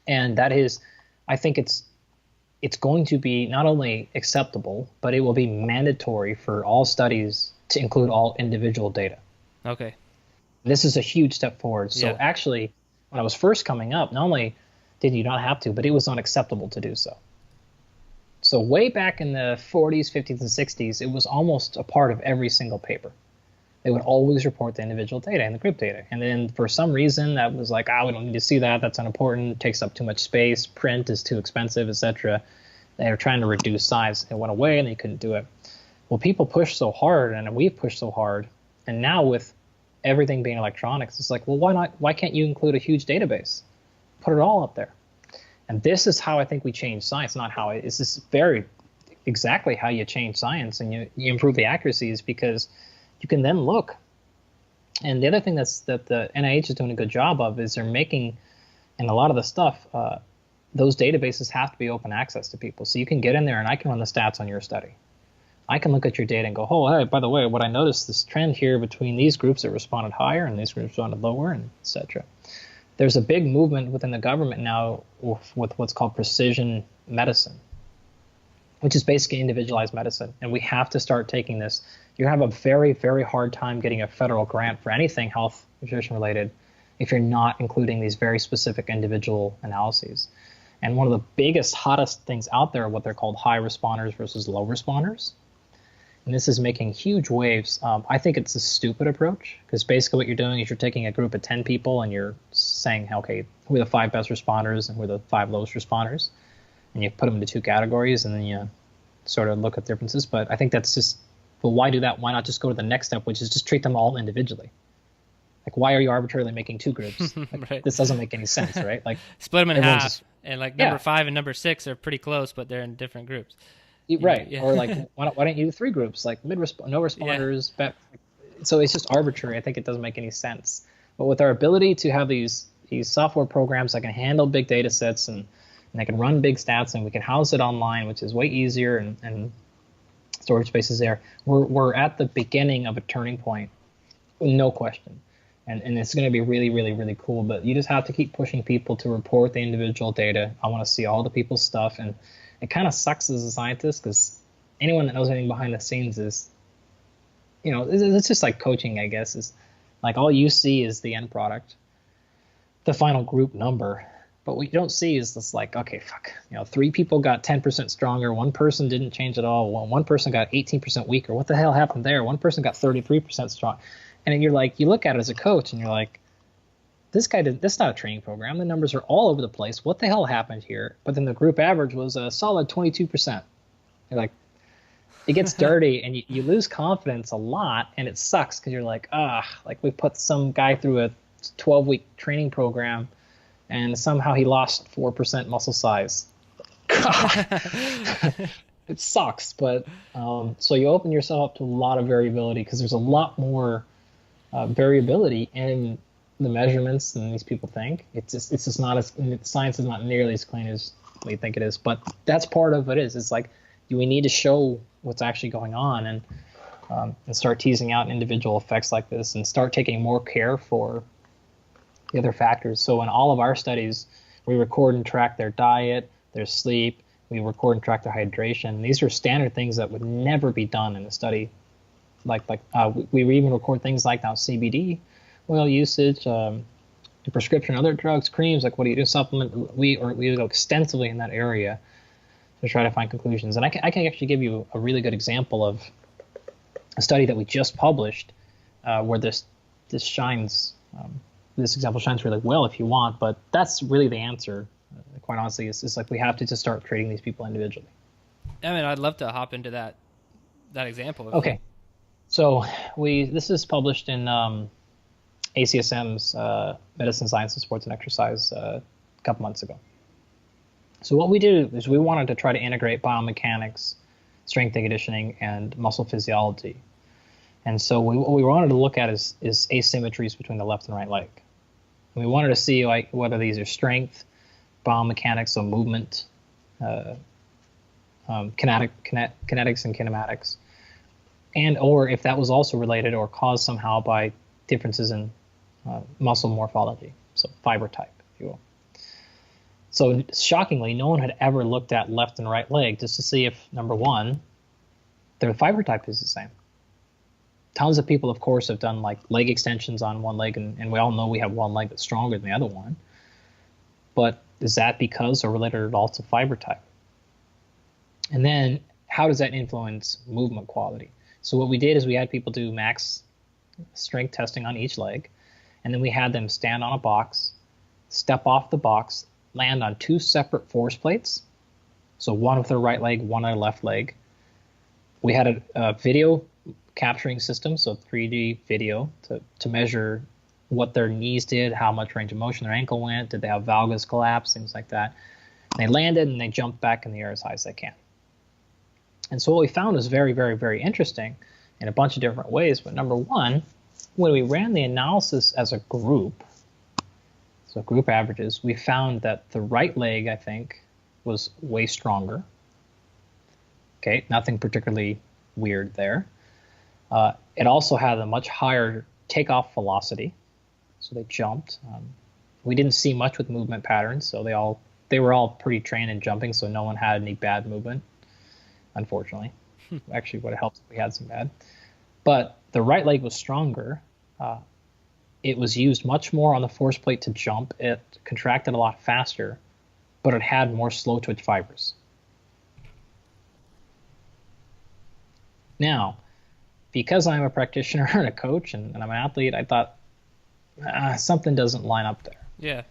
And that is, I think it's going to be not only acceptable, but it will be mandatory for all studies to include all individual data. Okay. This is a huge step forward. So actually, when I was first coming up, not only did you not have to, but it was unacceptable to do so. So way back in the 40s, 50s, and 60s, it was almost a part of every single paper. They would always report the individual data and the group data. And then for some reason, that was like, we don't need to see that. That's unimportant. It takes up too much space. Print is too expensive, etc. They were trying to reduce size. It went away and they couldn't do it. Well, people pushed so hard, and we've pushed so hard, and now with everything being electronics, it's like, well, why not? Why can't you include a huge database? Put it all up there. And this is how I think we change science, not how it's just very exactly how you change science, and you improve the accuracies, because you can then look. And the other thing that the NIH is doing a good job of is they're making And a lot of the stuff, those databases have to be open access to people. So you can get in there and I can run the stats on your study. I can look at your data and go, oh, hey, by the way, what I noticed this trend here between these groups that responded higher and these groups responded lower, and et cetera. There's a big movement within the government now with what's called precision medicine, which is basically individualized medicine. And we have to start taking this. You have a very, very hard time getting a federal grant for anything health nutrition related if you're not including these very specific individual analyses. And one of the biggest, hottest things out there are what they're called high responders versus low responders. And this is making huge waves. I think it's a stupid approach because basically what you're doing is you're taking a group of 10 people and you're saying, okay, who are the 5 best responders and who are the 5 lowest responders? And you put them into 2 categories and then you sort of look at differences. But I think that's just, well, why do that? Why not just go to the next step, which is just treat them all individually? Like, why are you arbitrarily making 2 groups? Like, Right. This doesn't make any sense, right? Like, Split them in everyone's half, just- and like Yeah. number 5 and number 6 are pretty close, but they're in different groups. Right. Yeah. Or like, why don't you do 3 groups, like no responders, so it's just arbitrary. I think it doesn't make any sense. But with our ability to have these software programs that can handle big data sets and they can run big stats and we can house it online, which is way easier and storage space is there, we're at the beginning of a turning point, no question. And it's going to be really, really, really cool. But you just have to keep pushing people to report the individual data. I want to see all the people's stuff. And it kind of sucks as a scientist because anyone that knows anything behind the scenes is, it's just like coaching, I guess, is like all you see is the end product, the final group number. But what you don't see is this like, okay, fuck, 3 people got 10% stronger. 1 person didn't change at all. One person got 18% weaker. What the hell happened there? 1 person got 33% strong. And then you're like, you look at it as a coach and you're like, this is not a training program. The numbers are all over the place. What the hell happened here? But then the group average was a solid 22%. You're like, it gets dirty and you lose confidence a lot, and it sucks because you're like, like we put some guy through a 12-week training program and somehow he lost 4% muscle size. God. It sucks, but so you open yourself up to a lot of variability because there's a lot more variability in the measurements than these people think. It's just not as, science is not nearly as clean as we think it is, but that's part of what it is. It's like, we need to show what's actually going on and start teasing out individual effects like this and start taking more care for the other factors. So in all of our studies, we record and track their diet, their sleep, we record and track their hydration. These are standard things that would never be done in a study. We even record things like now CBD oil usage, prescription other drugs, creams, like what do you do, supplement. We go extensively in that area to try to find conclusions. And I can actually give you a really good example of a study that we just published where this shines. This example shines really well if you want, but that's really the answer. Quite honestly, it's like we have to just start treating these people individually. I mean, I'd love to hop into that example. Okay, so this is published in ACSM's Medicine, Science, and Sports and Exercise a couple months ago. So what we did is we wanted to try to integrate biomechanics, strength and conditioning, and muscle physiology. And so what we wanted to look at is asymmetries between the left and right leg. And we wanted to see like whether these are strength, biomechanics, so movement, kinetics and kinematics, and or if that was also related or caused somehow by differences in muscle morphology, so fiber type, if you will. So shockingly, no one had ever looked at left and right leg just to see if, number one, their fiber type is the same. Tons of people, of course, have done like leg extensions on one leg, and we all know we have one leg that's stronger than the other one. But is that because or related at all to fiber type? And then how does that influence movement quality? So what we did is we had people do max strength testing on each leg, and then we had them stand on a box, step off the box, land on 2 separate force plates, so one with their right leg, one on their left leg. We had a video capturing system, so 3D video to measure what their knees did, how much range of motion their ankle went, did they have valgus collapse, things like that. And they landed and they jumped back in the air as high as they can. And so what we found was very, very, very interesting in a bunch of different ways. But number one, when we ran the analysis as a group, so group averages, we found that the right leg, I think, was way stronger. Okay, nothing particularly weird there. It also had a much higher takeoff velocity, so they jumped. We didn't see much with movement patterns, so they were all pretty trained in jumping, so no one had any bad movement, unfortunately. Actually, would have helped if we had some bad. But the right leg was stronger. It was used much more on the force plate to jump. It contracted a lot faster, but it had more slow twitch fibers. Now, because I'm a practitioner and a coach and I'm an athlete, I thought something doesn't line up there. Yeah.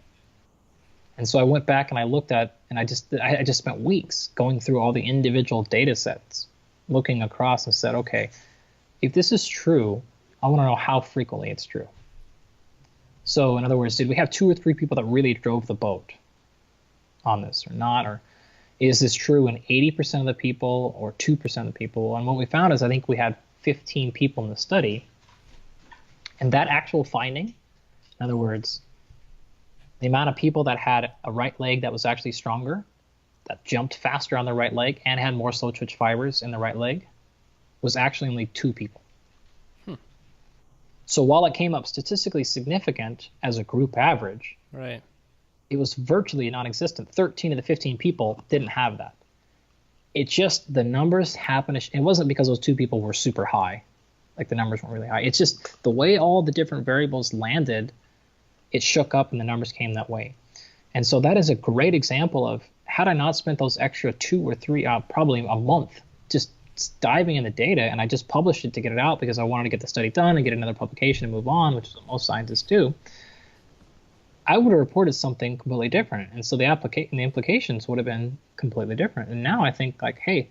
And so I went back and I looked at, and I just spent weeks going through all the individual data sets, looking across and said, okay, if this is true, I want to know how frequently it's true. So in other words, did we have 2 or 3 people that really drove the boat on this or not? Or is this true in 80% of the people or 2% of the people? And what we found is I think we had 15 people in the study. And that actual finding, in other words, the amount of people that had a right leg that was actually stronger, that jumped faster on the right leg and had more slow twitch fibers in the right leg, was actually only 2 people. So while it came up statistically significant as a group average, Right. it was virtually non-existent. 13 of the 15 people didn't have that. It just, the numbers happened to, it wasn't because those 2 people were super high, like the numbers weren't really high. It's just the way all the different variables landed, it shook up and the numbers came that way. And so that is a great example of, had I not spent those extra 2 or 3, probably a month, just diving in the data, and I just published it to get it out because I wanted to get the study done and get another publication and move on, which is what most scientists do, I would have reported something completely different. And so the implications would have been completely different. And now I think like, hey,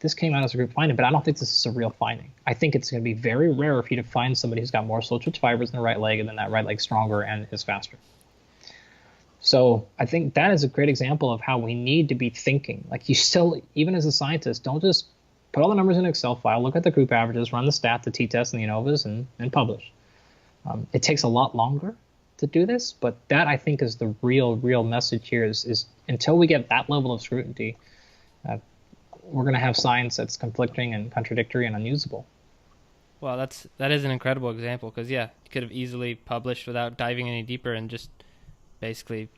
this came out as a group finding, but I don't think this is a real finding. I think it's going to be very rare for you to find somebody who's got more slow twitch fibers in the right leg and then that right leg stronger and is faster. So I think that is a great example of how we need to be thinking. Like you still, even as a scientist, don't just put all the numbers in an Excel file, look at the group averages, run the stat, the t-test, and the ANOVAs, and publish. It takes a lot longer to do this, but that I think is the real message here is until we get that level of scrutiny, we're going to have science that's conflicting and contradictory and unusable. Well, that is an incredible example because, yeah, you could have easily published without diving any deeper and just basically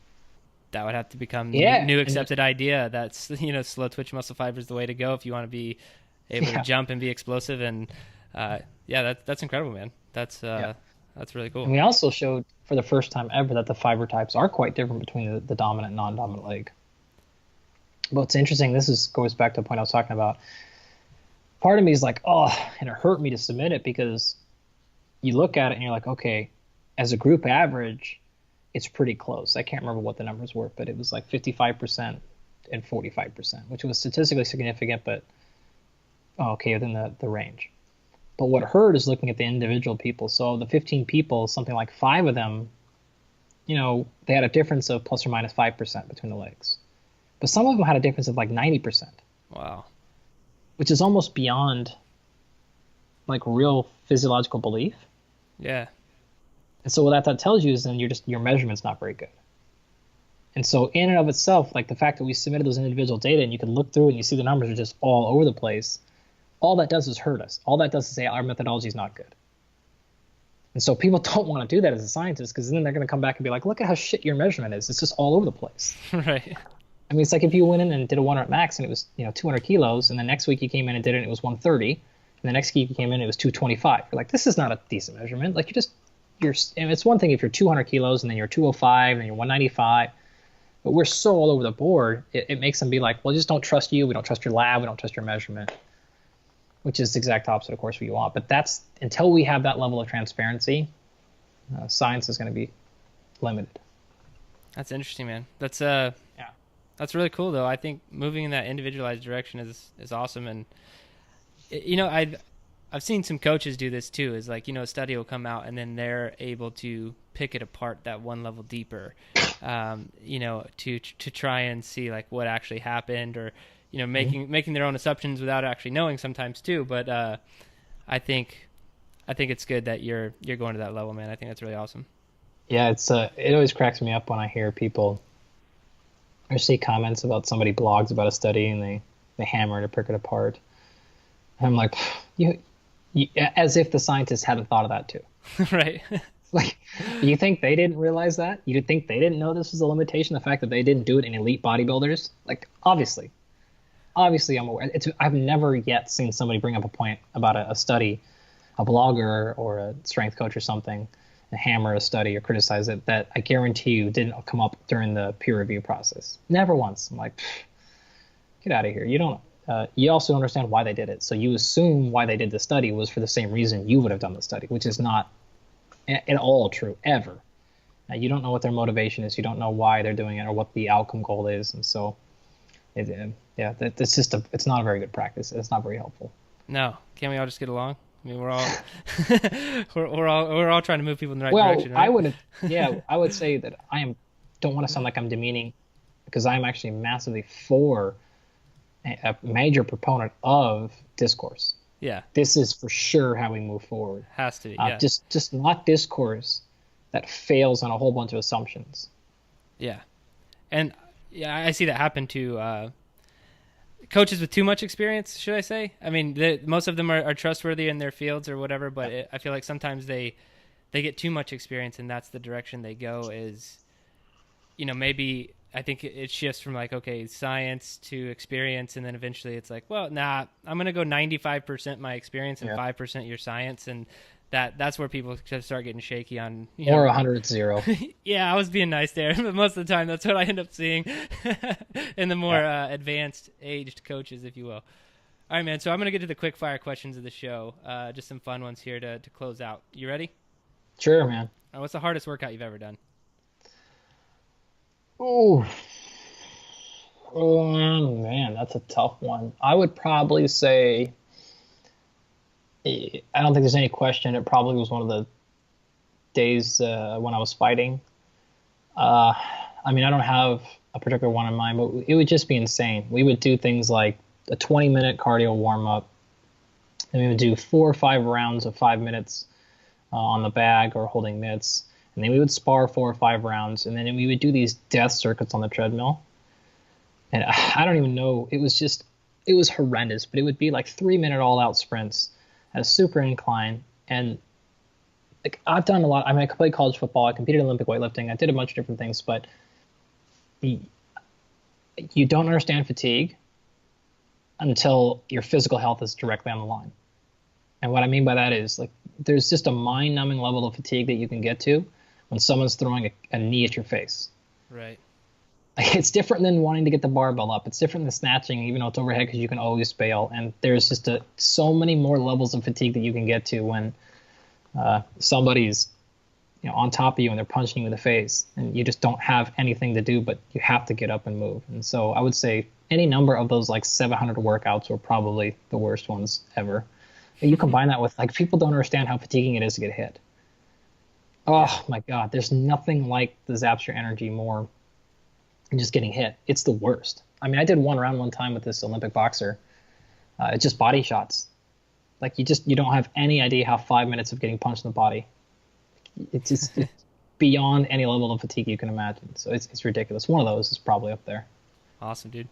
that would have to become new accepted idea that's, slow twitch muscle fiber is the way to go if you want to be able to jump and be explosive. And that's incredible, man. That's really cool. And we also showed for the first time ever that the fiber types are quite different between the dominant and non-dominant leg. But what's interesting, goes back to the point I was talking about. Part of me is like, oh, and it hurt me to submit it because you look at it and you're like, okay, as a group average, it's pretty close. I can't remember what the numbers were, but it was like 55% and 45%, which was statistically significant, but within the range. But what hurt is looking at the individual people. So the 15 people, something like 5 of them, they had a difference of plus or minus 5% between the legs. But some of them had a difference of like 90%. Wow. Which is almost beyond like real physiological belief. Yeah. And so what that tells you is then your measurement's not very good. And so in and of itself, like the fact that we submitted those individual data and you can look through it and you see the numbers are just all over the place, all that does is hurt us. All that does is say our methodology is not good. And so people don't want to do that as a scientist because then they're going to come back and be like, look at how shit your measurement is. It's just all over the place. Right. I mean, it's like if you went in and did a 100 max and it was 200 kilos, and the next week you came in and did it and it was 130, and the next week you came in and it was 225. You're like, this is not a decent measurement. Like it's one thing if you're 200 kilos and then you're 205 and you're 195, but we're so all over the board, it makes them be like, well, just don't trust you. We don't trust your lab. We don't trust your measurement, which is the exact opposite, of course, what you want. But that's until we have that level of transparency, science is going to be limited. That's interesting, man. That's really cool, though. I think moving in that individualized direction is awesome. And, I've seen some coaches do this, too, is like, a study will come out and then they're able to pick it apart that one level deeper, to try and see, like, what actually happened or, making their own assumptions without actually knowing sometimes, too. But I think it's good that you're going to that level, man. I think that's really awesome. Yeah, it always cracks me up when I hear people or see comments about somebody blogs about a study and they hammer it or pick it apart. And I'm like, you as if the scientists hadn't thought of that too. Right. Like, you think they didn't realize that? You think they didn't know this was a limitation? The fact that they didn't do it in elite bodybuilders? Like, obviously, I'm aware. I've never yet seen somebody bring up a point about a study, a blogger or a strength coach or something, and hammer a study or criticize it that I guarantee you didn't come up during the peer review process. Never once. I'm like, get out of here. You don't. You also understand why they did it, so you assume why they did the study was for the same reason you would have done the study, which is not at all true ever. You don't know what their motivation is. You don't know why they're doing it or what the outcome goal is, and so, it's not a very good practice. It's not very helpful. No, can't we all just get along? I mean, we're all we're all trying to move people in the right direction. Right? I would say that don't want to sound like I'm demeaning, because I'm actually massively for a major proponent of discourse. Yeah. This is for sure how we move forward. Has to be, yeah. Just not discourse that fails on a whole bunch of assumptions. Yeah. And yeah, I see that happen to coaches with too much experience, should I say? I mean, most of them are trustworthy in their fields or whatever, but I feel like sometimes they get too much experience, and that's the direction they go is, maybe I think it shifts from like, okay, science to experience, and then eventually it's like, well, nah, I'm going to go 95% my experience and 5% your science, and that's where people start getting shaky on. Or 100-0. Yeah, I was being nice there, but most of the time that's what I end up seeing in the more advanced aged coaches, if you will. All right, man, so I'm going to get to the quick fire questions of the show, just some fun ones here to close out. You ready? Sure, man. All right, what's the hardest workout you've ever done? Oh, man, that's a tough one. I would probably say, I don't think there's any question, it probably was one of the days when I was fighting. I mean, I don't have a particular one in mind, but it would just be insane. We would do things like a 20-minute cardio warm-up, and we would do 4 or 5 rounds of 5 minutes on the bag or holding mitts. And then we would spar 4 or 5 rounds, and then we would do these death circuits on the treadmill. And I don't even know, it was horrendous, but it would be like 3-minute all-out sprints at a super incline. And like, I've done a lot. I mean, I played college football, I competed in Olympic weightlifting, I did a bunch of different things, but you don't understand fatigue until your physical health is directly on the line. And what I mean by that is, like, there's just a mind-numbing level of fatigue that you can get to when someone's throwing a knee at your face. Right. It's different than wanting to get the barbell up. It's different than snatching, even though it's overhead, because you can always bail. And there's just so many more levels of fatigue that you can get to when somebody's on top of you and they're punching you in the face, and you just don't have anything to do, but you have to get up and move. And so I would say any number of those like 700 workouts were probably the worst ones ever. You combine that with, like, people don't understand how fatiguing it is to get hit. Oh my God, there's nothing like the zaps your energy more than just getting hit. It's the worst. I mean, I did one round one time with this Olympic boxer. It's just body shots. Like, you don't have any idea how 5 minutes of getting punched in the body. It's beyond any level of fatigue you can imagine. So it's ridiculous. One of those is probably up there. Awesome, dude.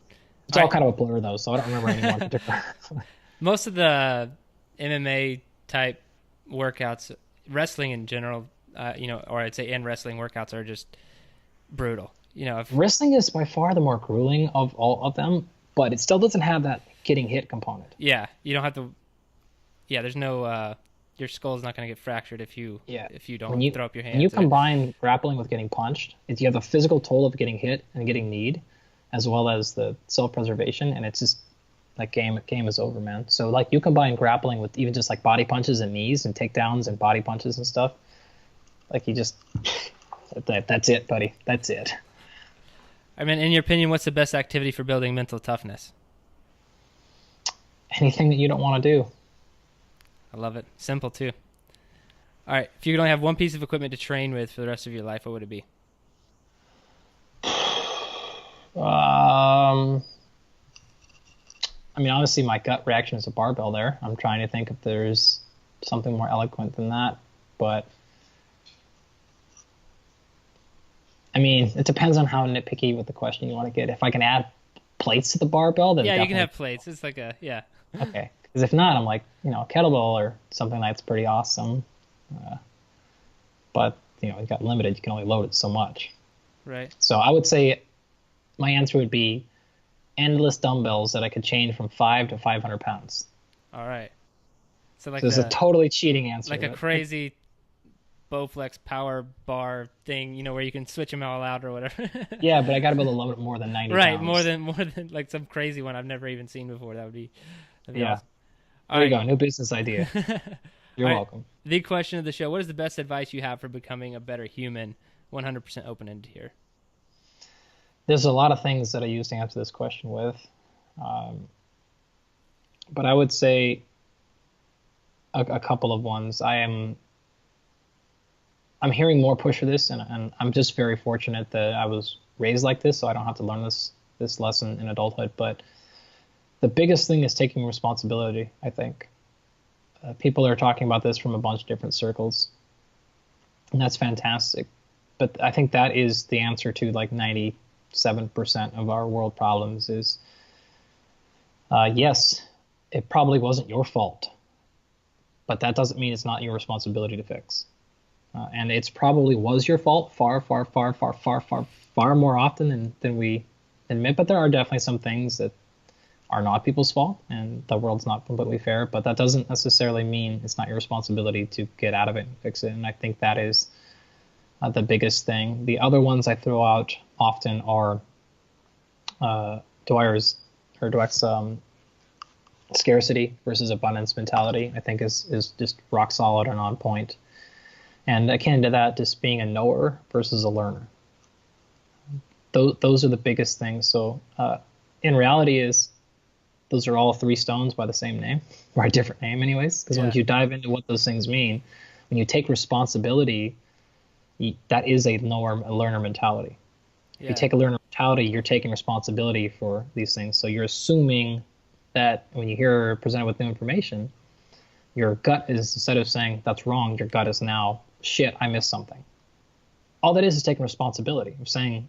It's all kind of a blur though, so I don't remember any one particular. Most of the MMA type workouts, wrestling in general, or I'd say in wrestling workouts are just brutal. Wrestling is by far the more grueling of all of them, but it still doesn't have that getting hit component. Yeah, you don't have to. Yeah, there's no. Your skull's not going to get fractured if you don't throw up your hands. When you combine grappling with getting punched, you have the physical toll of getting hit and getting kneed, as well as the self-preservation, and it's just like game is over, man. So like, you combine grappling with even just like body punches and knees and takedowns and body punches and stuff. Like, that's it, buddy. That's it. I mean, in your opinion, what's the best activity for building mental toughness? Anything that you don't want to do. I love it. Simple too. All right. If you could only have one piece of equipment to train with for the rest of your life, what would it be? I mean, obviously my gut reaction is a barbell there. I'm trying to think if there's something more eloquent than that, but I mean, it depends on how nitpicky with the question you want to get. If I can add plates to the barbell, then Yeah, you can definitely have plates. It's like a yeah. okay. Because if not, I'm like, a kettlebell or something that's pretty awesome. But you got limited. You can only load it so much. Right. So I would say my answer would be endless dumbbells that I could change from 5 to 500 pounds. All right. So like So it's a totally cheating answer. like a but- crazy Bowflex power bar thing, where you can switch them all out or whatever. Yeah, but I got to be able to load it more than 90 Right, pounds. more than like some crazy one I've never even seen before. That'd be Yeah. awesome. There you go. New business idea. You're All right. welcome. The question of the show: what is the best advice you have for becoming a better human? 100% open-ended here. There's a lot of things that I use to answer this question with. But I would say a couple of ones. I'm hearing more push for this, and I'm just very fortunate that I was raised like this, so I don't have to learn this lesson in adulthood. But the biggest thing is taking responsibility, I think. People are talking about this from a bunch of different circles, and that's fantastic. But I think that is the answer to like 97% of our world problems is, yes, it probably wasn't your fault, but that doesn't mean it's not your responsibility to fix. And it's probably was your fault far, far, far, far, far, far, far more often than we admit. But there are definitely some things that are not people's fault, and the world's not completely fair. But that doesn't necessarily mean it's not your responsibility to get out of it and fix it. And I think that is the biggest thing. The other ones I throw out often are Dweck's scarcity versus abundance mentality. I think is just rock solid and on point. And akin to that, just being a knower versus a learner. Those are the biggest things. So in reality those are all three stones by the same name, or a different name anyways. Because when you dive into what those things mean, when you take responsibility, that is a knower, a learner mentality. Yeah. If you take a learner mentality, you're taking responsibility for these things. So you're assuming that when you hear presented with new information, your gut is, instead of saying that's wrong, your gut is now, shit, I missed something. All that is taking responsibility. I'm saying,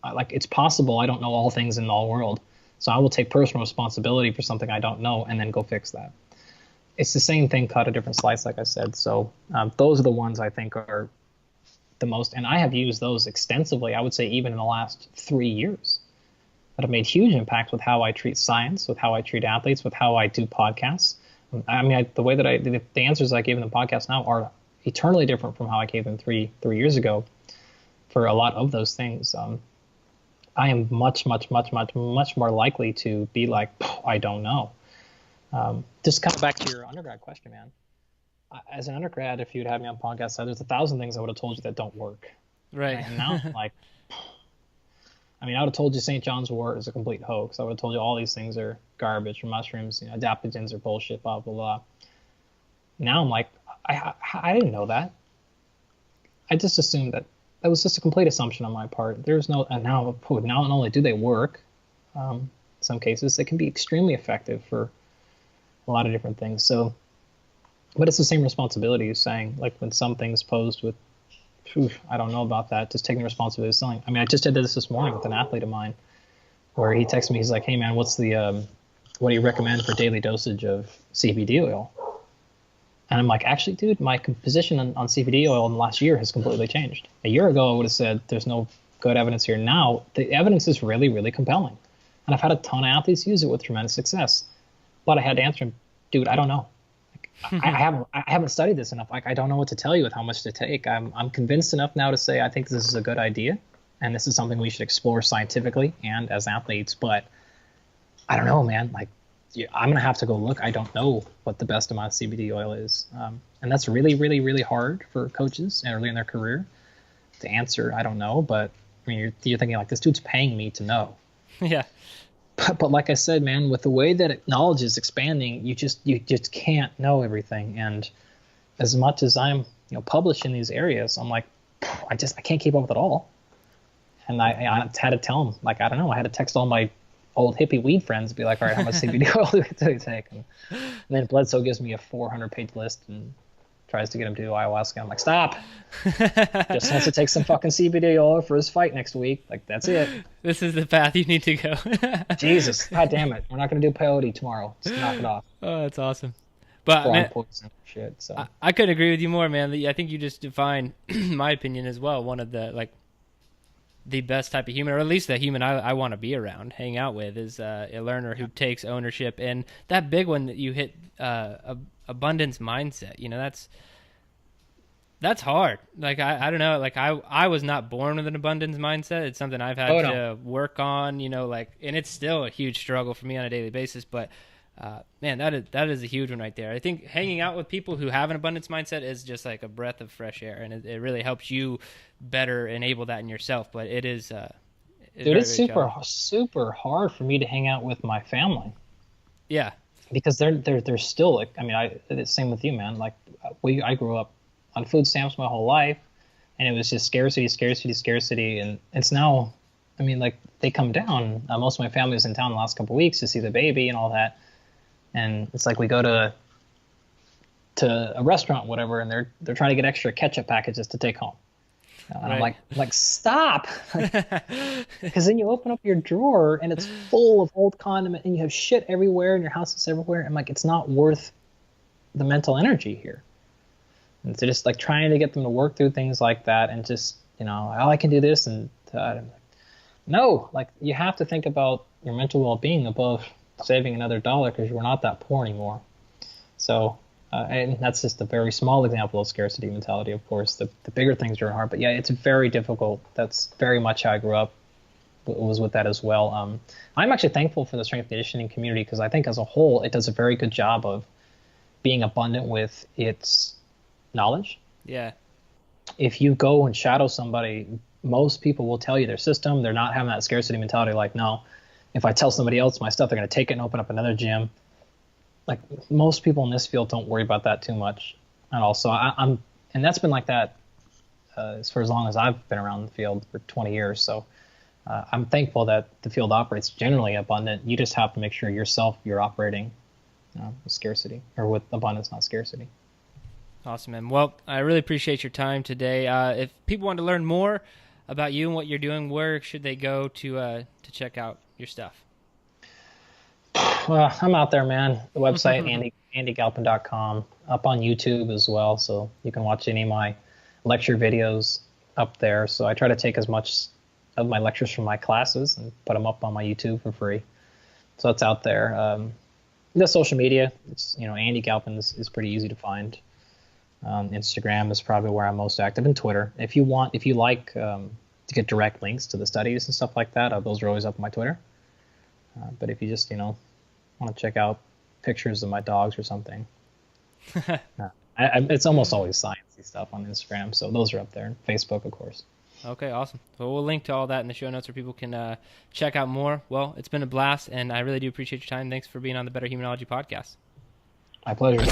like, it's possible I don't know all things in the whole world, so I will take personal responsibility for something I don't know and then go fix that. It's the same thing cut a different slice, like I said. So those are the ones I think are the most, and I have used those extensively, I would say even in the last 3 years, that have made huge impacts with how I treat science, with how I treat athletes, with how I do podcasts. I mean, the way that the answers I gave in the podcast now are eternally different from how I gave them three years ago for a lot of those things. I am much, much, much, much, much more likely to be like, I don't know. Just kind of back to your undergrad question, man. As an undergrad, if you'd had me on podcast, there's 1,000 things I would have told you that don't work. Right. And now, like, I mean, I would have told you St. John's wort is a complete hoax. I would have told you all these things are garbage, or mushrooms, adaptogens are bullshit, blah, blah, blah. Now I'm like, I didn't know that. I just assumed that was just a complete assumption on my part. There's no, and now not only do they work, in some cases, they can be extremely effective for a lot of different things. So, but it's the same responsibility as saying, like when some things posed with, I don't know about that, just taking the responsibility of selling. I mean, I just did this morning with an athlete of mine where he texted me, he's like, hey man, what do you recommend for daily dosage of CBD oil? And I'm like, actually, dude, my position on CBD oil in the last year has completely changed. A year ago, I would have said there's no good evidence here. Now, the evidence is really, really compelling. And I've had a ton of athletes use it with tremendous success. But I had to answer him, dude, I don't know. I haven't studied this enough. Like, I don't know what to tell you with how much to take. I'm convinced enough now to say I think this is a good idea, and this is something we should explore scientifically and as athletes. But I don't know, man. Like, I'm gonna have to go look. I don't know what the best amount of CBD oil is, and that's really, really, really hard for coaches early in their career to answer. I don't know, but I mean, you're thinking like, this dude's paying me to know. Yeah. But like I said, man, with the way that knowledge is expanding, you just can't know everything. And as much as I'm published in these areas, I'm like, I can't keep up with it all. And I had to tell them, like, I don't know, I had to text all my old hippie weed friends and be like, all right, how much CBD oil do we take? And then Bledsoe gives me a 400-page list and tries to get him to do ayahuasca. I'm like, stop. Just wants to take some fucking CBD oil for his fight next week. Like, that's it. This is the path you need to go. Jesus, god damn it. We're not going to do peyote tomorrow. Just knock it off. Oh, that's awesome. But man, Poison shit. So I couldn't agree with you more, man. I think you just defined, my opinion as well, one of the best type of human, or at least the human I want to be around, hang out with, is a learner who takes ownership. And that big one that you hit, abundance mindset, that's hard. Like, I don't know, like I was not born with an abundance mindset. It's something I've had to work on, and it's still a huge struggle for me on a daily basis. But man, that is a huge one right there. I think hanging out with people who have an abundance mindset is just like a breath of fresh air, and it really helps you better enable that in yourself. But it is, dude, it's super hard for me to hang out with my family. Yeah, because they're still like, I mean, it's same with you, man. Like I grew up on food stamps my whole life, and it was just scarcity, and it's now, I mean, like, they come down. Most of my family was in town the last couple of weeks to see the baby and all that. And it's like we go to a restaurant, whatever, and they're trying to get extra ketchup packages to take home. And right. I'm like, stop. Because then you open up your drawer and it's full of old condiment and you have shit everywhere and your house is everywhere. I'm like, it's not worth the mental energy here. And so just like trying to get them to work through things like that and just, oh, I can do this. And no, like, you have to think about your mental well-being above saving another dollar, because we're not that poor anymore. So, and that's just a very small example of scarcity mentality. Of course, the bigger things are hard, but yeah, it's very difficult. That's very much how I grew up, was with that as well. I'm actually thankful for the strength conditioning community, because I think as a whole, it does a very good job of being abundant with its knowledge. Yeah. If you go and shadow somebody, most people will tell you their system. They're not having that scarcity mentality. Like, no, if I tell somebody else my stuff, they're going to take it and open up another gym. Like, most people in this field don't worry about that too much. And also, and that's been like that for as long as I've been around the field, for 20 years. So I'm thankful that the field operates generally abundant. You just have to make sure yourself, you're operating with scarcity, or with abundance, not scarcity. Awesome, man. Well, I really appreciate your time today. If people want to learn more about you and what you're doing, where should they go to check out your stuff? Well, I'm out there, man. The website, andygalpin.com, up on YouTube as well, so you can watch any of my lecture videos up there. So I try to take as much of my lectures from my classes and put them up on my YouTube for free. So it's out there. The social media, it's, Andy Galpin is pretty easy to find. Instagram is probably where I'm most active, and Twitter. If you like to get direct links to the studies and stuff like that, those are always up on my Twitter. But if you just, want to check out pictures of my dogs or something, it's almost always sciencey stuff on Instagram. So those are up there. Facebook, of course. Okay, awesome. Well, we'll link to all that in the show notes where people can check out more. Well, it's been a blast, and I really do appreciate your time. Thanks for being on the Better Humanology podcast. My pleasure.